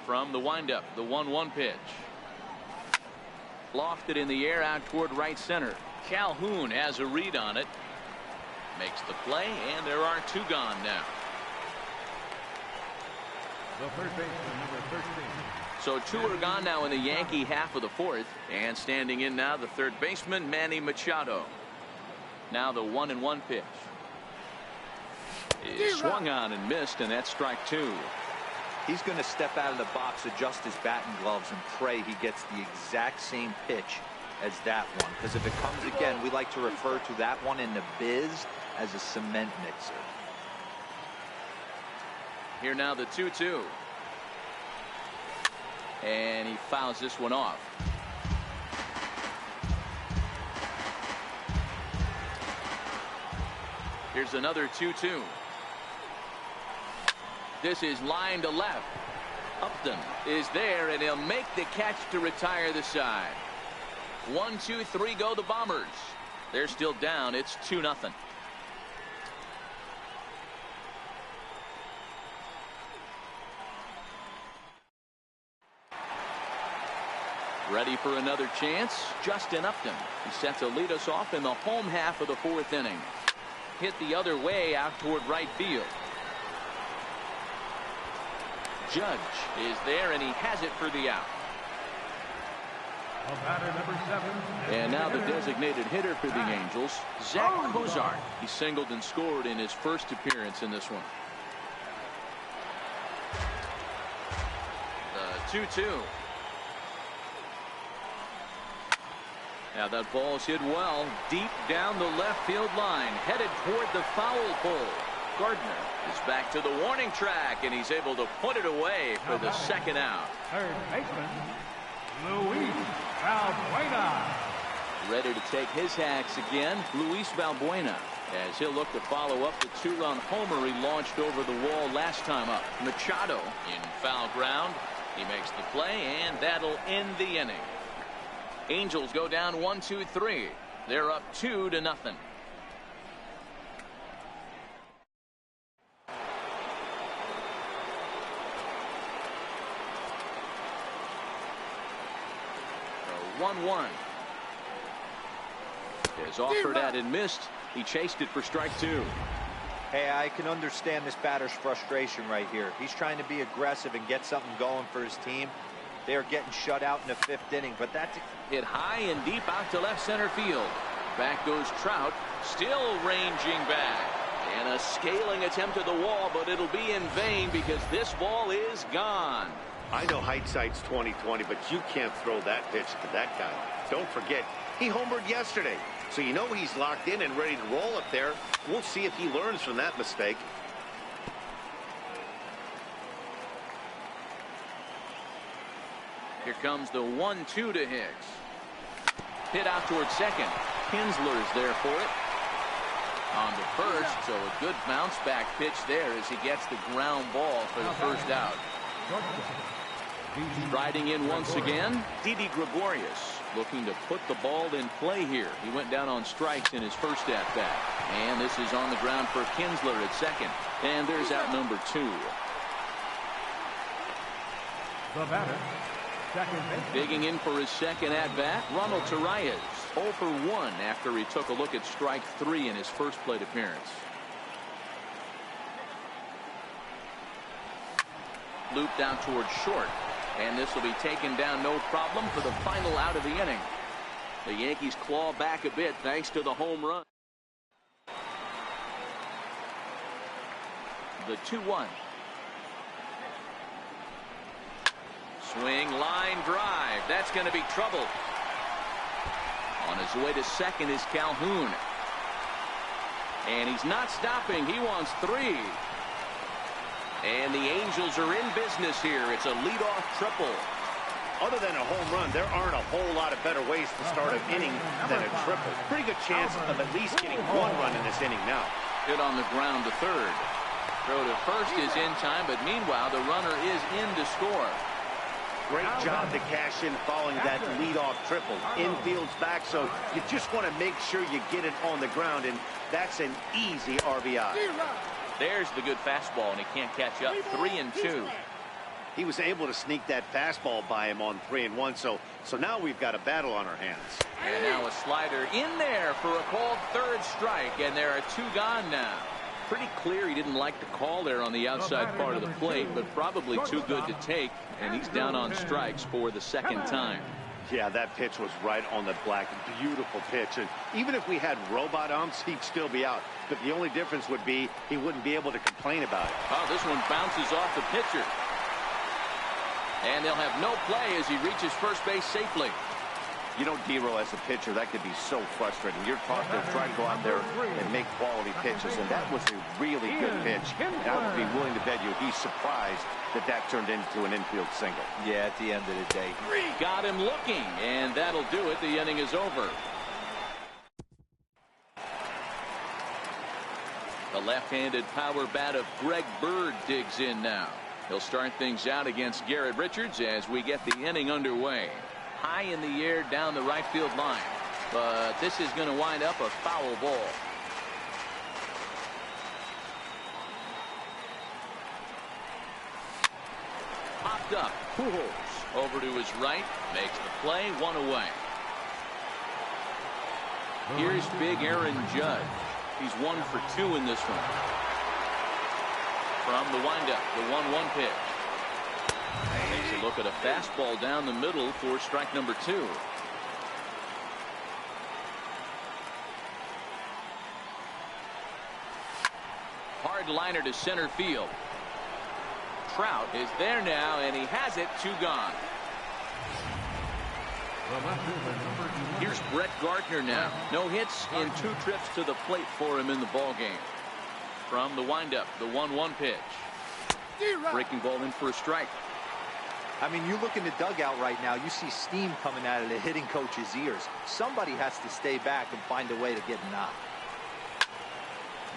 From the windup, the 1-1 pitch. Lofted in the air out toward right center. Calhoun has a read on it. Makes the play, and there are 2 gone now. The third baseman, number 13. So 2 are gone now in the Yankee half of the 4th. And standing in now, the third baseman, Manny Machado. Now the 1-1 pitch. Is swung on and missed, and that's strike 2. He's going to step out of the box, adjust his bat and gloves, and pray he gets the exact same pitch as that one. Because if it comes again, we like to refer to that one in the biz as a cement mixer. Here now the 2-2. And he fouls this one off. Here's another 2-2. This is line to left. Upton is there, and he'll make the catch to retire the side. 1, 2, 3 go the Bombers. They're still down. It's 2-0. Ready for another chance. Justin Upton. He's set to lead us off in the home half of the 4th inning. Hit the other way out toward right field. Judge is there, and he has it for the out. Batter number 7. And now the designated hitter for the Angels, Zach Cozart. He singled and scored in his first appearance in this one. The 2-2. Now that ball's hit well, deep down the left field line, headed toward the foul pole. Gardner is back to the warning track, and he's able to put it away for the second out. Third baseman, Luis Valbuena. Ready to take his hacks again, Luis Valbuena, as he'll look to follow up the 2-run homer he launched over the wall last time up. Machado in foul ground. He makes the play, and that'll end the inning. Angels go down 1-2-3. They're up 2-0. The 1-1 is offered at and missed. He chased it for strike 2. Hey, I can understand this batter's frustration right here. He's trying to be aggressive and get something going for his team. They are getting shut out in the 5th inning, but that's hit high and deep out to left center field. Back goes Trout, still ranging back, and a scaling attempt at the wall, but it'll be in vain because this ball is gone. I know hindsight's 20/20, but you can't throw that pitch to that guy. Don't forget, he homered yesterday, so you know he's locked in and ready to roll up there. We'll see if he learns from that mistake. Here comes the 1-2 to Hicks. Hit out towards second. Kinsler's there for it. On to first, so a good bounce back pitch there as he gets the ground ball for the first out. Striding in once again, Didi Gregorius looking to put the ball in play here. He went down on strikes in his first at-bat. And this is on the ground for Kinsler at second. And there's out number 2. The batter, second baseman. Digging in for his second at-bat, Ronald Torreyes, 0 for 1 after he took a look at strike 3 in his first plate appearance. Looped out towards short. And this will be taken down no problem for the final out of the inning. The Yankees claw back a bit thanks to the home run. The 2-1. Swing, line drive. That's going to be trouble. On his way to second is Calhoun. And he's not stopping. He wants 3. And the Angels are in business here. It's a leadoff triple. Other than a home run, there aren't a whole lot of better ways to start an inning than a triple. Pretty good chance of at least getting 1 run in this inning now. Hit on the ground to third. Throw to first is in time, but meanwhile the runner is in to score. Great job to cash in following that leadoff triple. Infield's back, so you just want to make sure you get it on the ground, and that's an easy RBI. There's the good fastball, and he can't catch up. 3-2. He was able to sneak that fastball by him on 3-1, so now we've got a battle on our hands. And now a slider in there for a called third strike, and there are 2 gone now. Pretty clear he didn't like the call there on the outside part of the plate, but probably too good to take, and he's down on strikes for the second time. Yeah, that pitch was right on the black. Beautiful pitch. And even if we had robot umps, he'd still be out. But the only difference would be he wouldn't be able to complain about it. Oh, this one bounces off the pitcher. And they'll have no play as he reaches first base safely. You know, D-Roll, as a pitcher, that could be so frustrating. You're trying to go out there and make quality pitches, and that was a really good pitch. And I would be willing to bet you he's surprised that turned into an infield single. Yeah, at the end of the day. Got him looking, and that'll do it. The inning is over. The left-handed power bat of Greg Bird digs in now. He'll start things out against Garrett Richards as we get the inning underway. High in the air down the right field line, but this is going to wind up a foul ball. Popped up. Pujols over to his right, makes the play, 1 away. Here's big Aaron Judge. He's 1 for 2 in this one. From the windup, the 1-1 pitch. Takes a look at a fastball down the middle for strike number 2. Hard liner to center field. Trout is there now, and he has it. 2 gone. Here's Brett Gardner now. No hits in 2 trips to the plate for him in the ball game. From the windup, the 1-1 pitch. Breaking ball in for a strike. I mean, you look in the dugout right now, you see steam coming out of the hitting coach's ears. Somebody has to stay back and find a way to get knocked.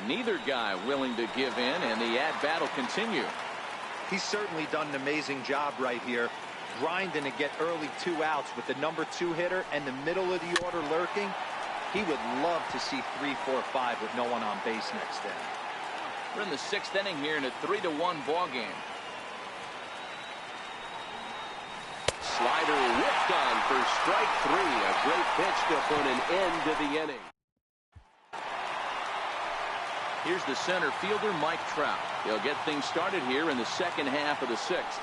Neither guy willing to give in, and the at-bat will continue. He's certainly done an amazing job right here, grinding to get early 2 outs with the number 2 hitter and the middle of the order lurking. He would love to see 3, 4, 5 with no one on base next inning. We're in the 6th inning here in a 3-1 ball game. Slider whipped on for strike 3. A great pitch to put an end to the inning. Here's the center fielder, Mike Trout. He'll get things started here in the second half of the 6th.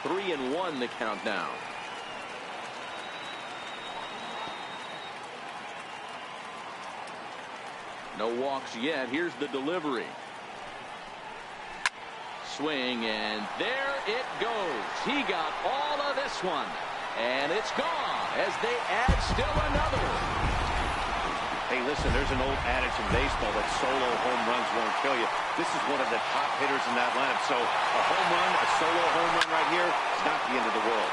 3-1 the count now. No walks yet. Here's the delivery. Swing, and there it goes. He got all of this one, and it's gone as they add still another. Hey, listen, there's an old adage in baseball that solo home runs won't kill you. This is one of the top hitters in that lineup, so a home run, a solo home run right here is not the end of the world.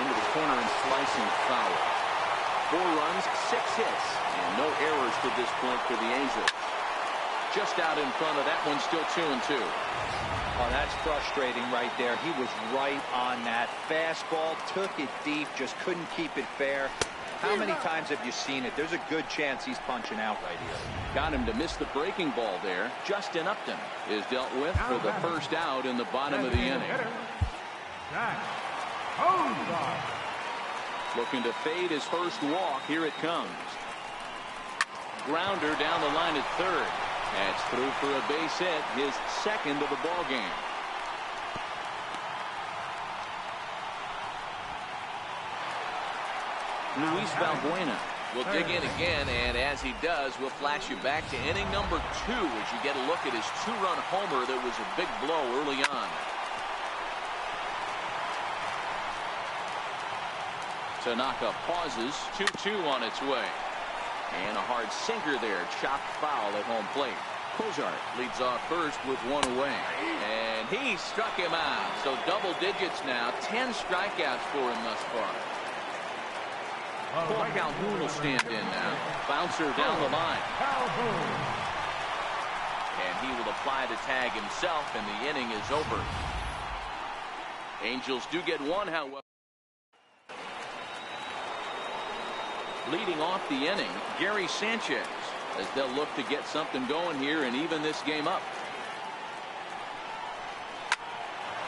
Into the corner and slicing foul. 4 runs, 6 hits, and no errors to this point for the Angels. Just out in front of that one, still 2-2. Oh, that's frustrating right there. He was right on that. Fastball, took it deep, just couldn't keep it fair. How many times have you seen it? There's a good chance he's punching out right here. Got him to miss the breaking ball there. Justin Upton is dealt with for the first out in the bottom of the inning. Looking to fade his first walk. Here it comes. Grounder down the line at third. That's through for a base hit, his second of the ball game. Luis Valbuena will dig in again, and as he does, we'll flash you back to inning number 2 as you get a look at his 2-run homer that was a big blow early on. Tanaka pauses, 2-2 on its way. And a hard sinker there, chopped foul at home plate. Cozart leads off first with 1 away. And he struck him out. So double digits now, 10 strikeouts for him thus far. Paul Calhoun will stand in now. Bouncer down the line. And he will apply the tag himself, and the inning is over. Angels do get 1, however. Leading off the inning, Gary Sanchez, as they'll look to get something going here and even this game up.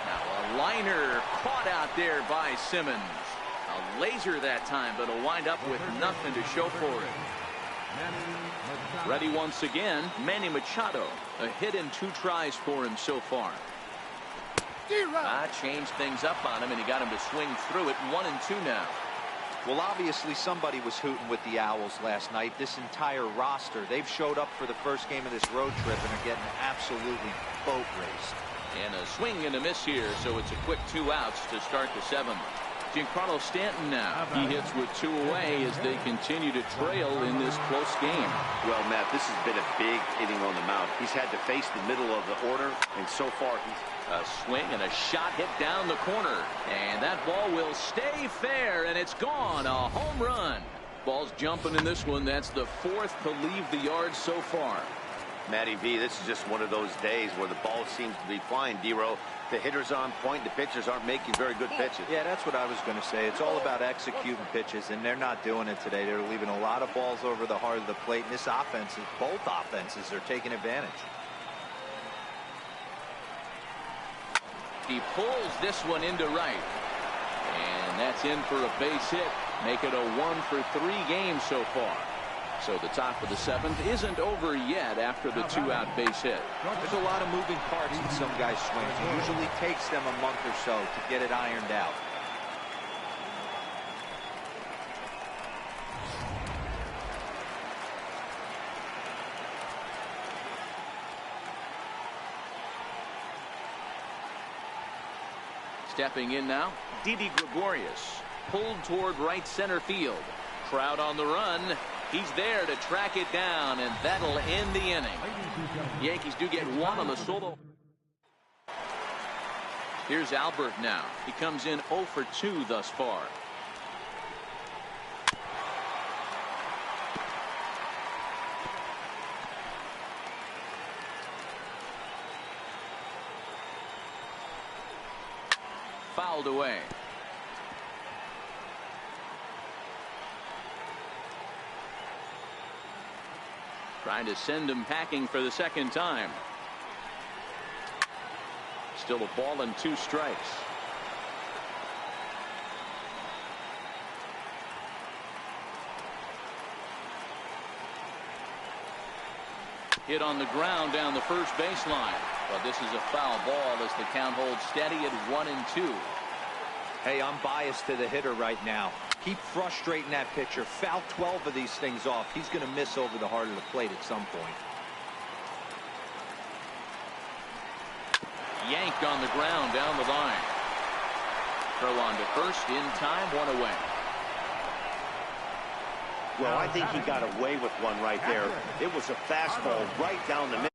Now a liner caught out there by Simmons. A laser that time, but will wind up with nothing to show for it. Ready once again, Manny Machado. A hit in 2 tries for him so far. Changed things up on him, and he got him to swing through it. 1-2 now. Well, obviously somebody was hooting with the Owls last night. This entire roster, they've showed up for the first game of this road trip and are getting absolutely boat raced. And a swing and a miss here, so it's a quick 2 outs to start the 7th. Giancarlo Stanton now. He hits with 2 away as they continue to trail in this close game. Well, Matt, this has been a big inning on the mound. He's had to face the middle of the order, and so far he's... A swing and a shot hit down the corner. And that ball will stay fair, and it's gone. A home run. Ball's jumping in this one. That's the 4th to leave the yard so far. Matty V, this is just one of those days where the ball seems to be flying, D-Row. The hitter's on point. The pitchers aren't making very good pitches. Yeah, that's what I was going to say. It's all about executing pitches, and they're not doing it today. They're leaving a lot of balls over the heart of the plate, and this offense, both offenses are taking advantage. He pulls this one into right. And that's in for a base hit. Make it a 1-for-3 game so far. So the top of the 7th isn't over yet after the 2-out base hit. There's a lot of moving parts in some guys' swings. It usually takes them a month or so to get it ironed out. Stepping in now, Didi Gregorius, pulled toward right center field. Crowd on the run. He's there to track it down, and that'll end the inning. Yankees do get 1 on the solo. Here's Albert now. He comes in 0 for 2 thus far. Fouled away. Trying to send him packing for the 2nd time. Still a ball and 2 strikes. Hit on the ground down the first baseline. But this is a foul ball as the count holds steady at 1-2. Hey, I'm biased to the hitter right now. Keep frustrating that pitcher. Foul 12 of these things off. He's going to miss over the heart of the plate at some point. Yanked on the ground down the line. Throw on to first in time, 1 away. Well, I think he got away with one right there. It was a fastball right down the middle.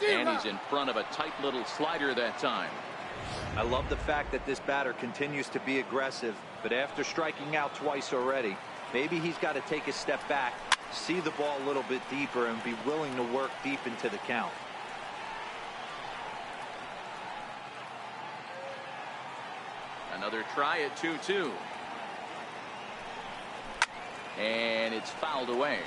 And he's in front of a tight little slider that time. I love the fact that this batter continues to be aggressive, but after striking out twice already, maybe he's got to take a step back, see the ball a little bit deeper, and be willing to work deep into the count. Another try at 2-2. And it's fouled away.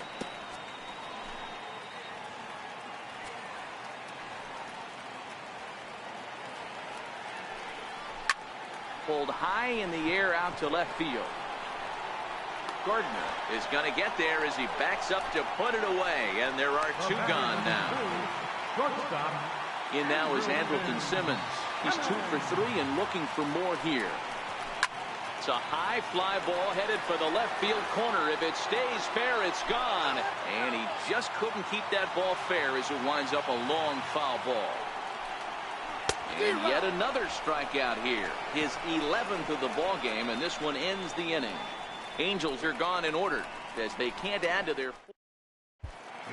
Pulled high in the air out to left field. Gardner is going to get there as he backs up to put it away, and there are two gone now. In now is Andrelton Simmons. He's 2 for 3 and looking for more here. It's a high fly ball headed for the left field corner. If it stays fair, it's gone. And he just couldn't keep that ball fair as it winds up a long foul ball. And yet another strikeout here. His 11th of the ball game, and this one ends the inning. Angels are gone in order as they can't add to their.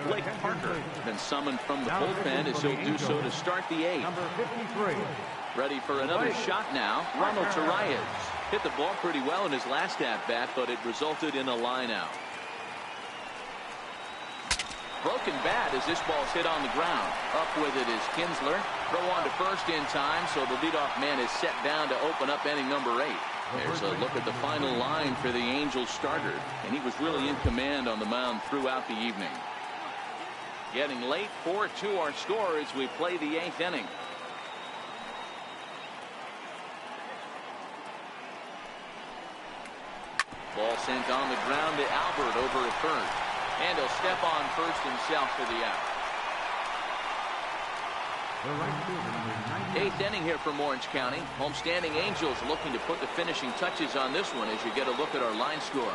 Blake Parker been summoned from the bullpen as he'll do so to start the 8th. Number 53. Ready for another shot now. Ronald Torreyes hit the ball pretty well in his last at-bat, but it resulted in a line out. Broken bat as this ball's hit on the ground. Up with it is Kinsler. Throw on to first in time, so the leadoff man is set down to open up inning number 8. There's a look at the final line for the Angels starter, and he was really in command on the mound throughout the evening. Getting late, 4-2 our score as we play the 8th inning. Ball sent on the ground to Albert over at first. And he'll step on first himself for the out. 8th inning here from Orange County. Homestanding Angels looking to put the finishing touches on this one as you get a look at our line score.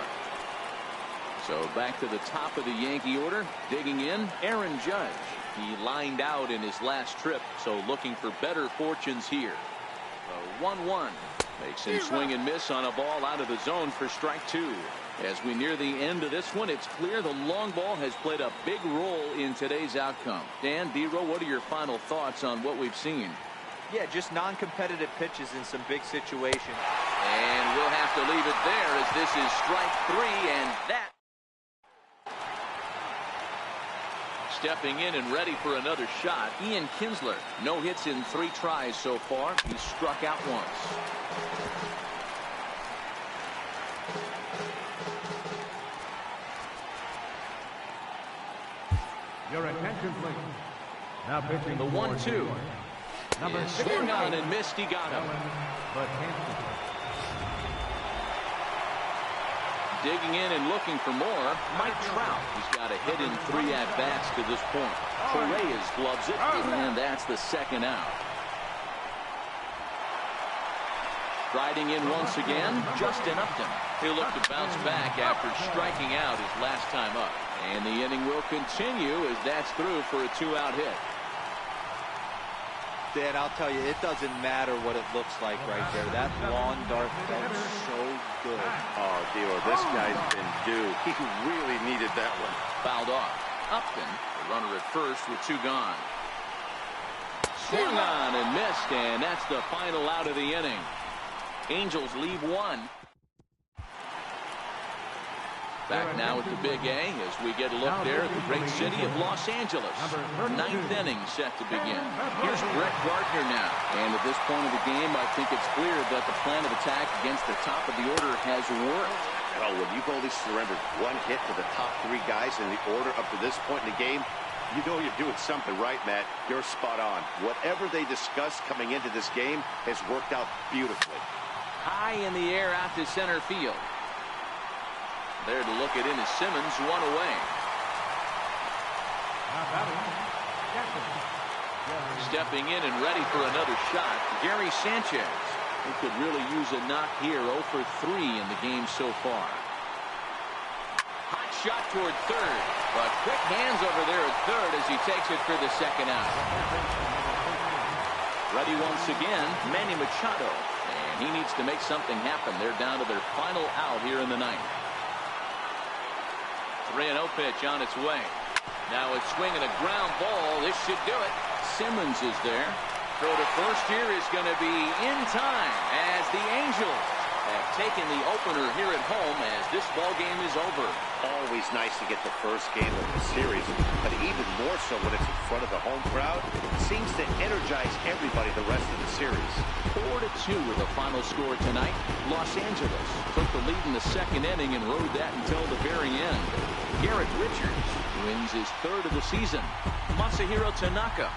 So back to the top of the Yankee order. Digging in, Aaron Judge. He lined out in his last trip, so looking for better fortunes here. A 1-1. Makes him swing and miss on a ball out of the zone for strike 2. As we near the end of this one, it's clear the long ball has played a big role in today's outcome. Dan, D-Row, what are your final thoughts on what we've seen? Yeah, just non-competitive pitches in some big situations. And we'll have to leave it there as this is strike 3, and that. Stepping in and ready for another shot, Ian Kinsler. No hits in 3 tries so far. He's struck out once. Your attention, please. Now pitching the 1-2. Number swung on and missed. He got him. Digging in and looking for more, Mike Trout. He's got a hit in 3 at-bats to this point. Torreyes gloves it, and that's the second out. Striding in once again, Justin Upton. He'll look to bounce back after striking out his last time up. And the inning will continue as that's through for a 2-out hit. Dan, I'll tell you, it doesn't matter what it looks like right there. That lawn dart felt so good. Oh, Dilo, this guy's been due. He really needed that one. Fouled off. Upton, the runner at first with 2 gone. Swung on and missed, and that's the final out of the inning. Angels leave 1. Back now at the Big A as we get a look there at the great city of Los Angeles. 9th inning set to begin. Here's Brett Gardner now. And at this point of the game, I think it's clear that the plan of attack against the top of the order has worked. Well, when you've only surrendered 1 hit to the top 3 guys in the order up to this point in the game, you know you're doing something right, Matt. You're spot on. Whatever they discussed coming into this game has worked out beautifully. High in the air out to center field. There to look at in is Simmons, 1 away. Stepping in and ready for another shot, Gary Sanchez. He could really use a knock here. 0 for 3 in the game so far. Hot shot toward third, but quick hands over there at third as he takes it for the second out. Ready once again, Manny Machado. And he needs to make something happen. They're down to their final out here in the 9th. 3-0 pitch on its way. Now it's swinging a ground ball. This should do it. Simmons is there. Throw to first here is going to be in time as the Angels have taken the opener here at home as this ball game is over. Always nice to get the first game of the series, but even more so when it's in front of the home crowd. It seems to energize everybody the rest of the series. 4-2 with the final score tonight. Los Angeles took the lead in the second inning and rode that until the very end. Garrett Richards wins his third of the season. Masahiro Tanaka.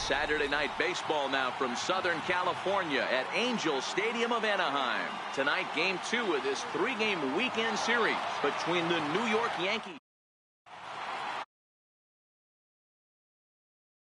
Saturday night baseball now from Southern California at Angel Stadium of Anaheim. Tonight, Game 2 of this 3-game weekend series between the New York Yankees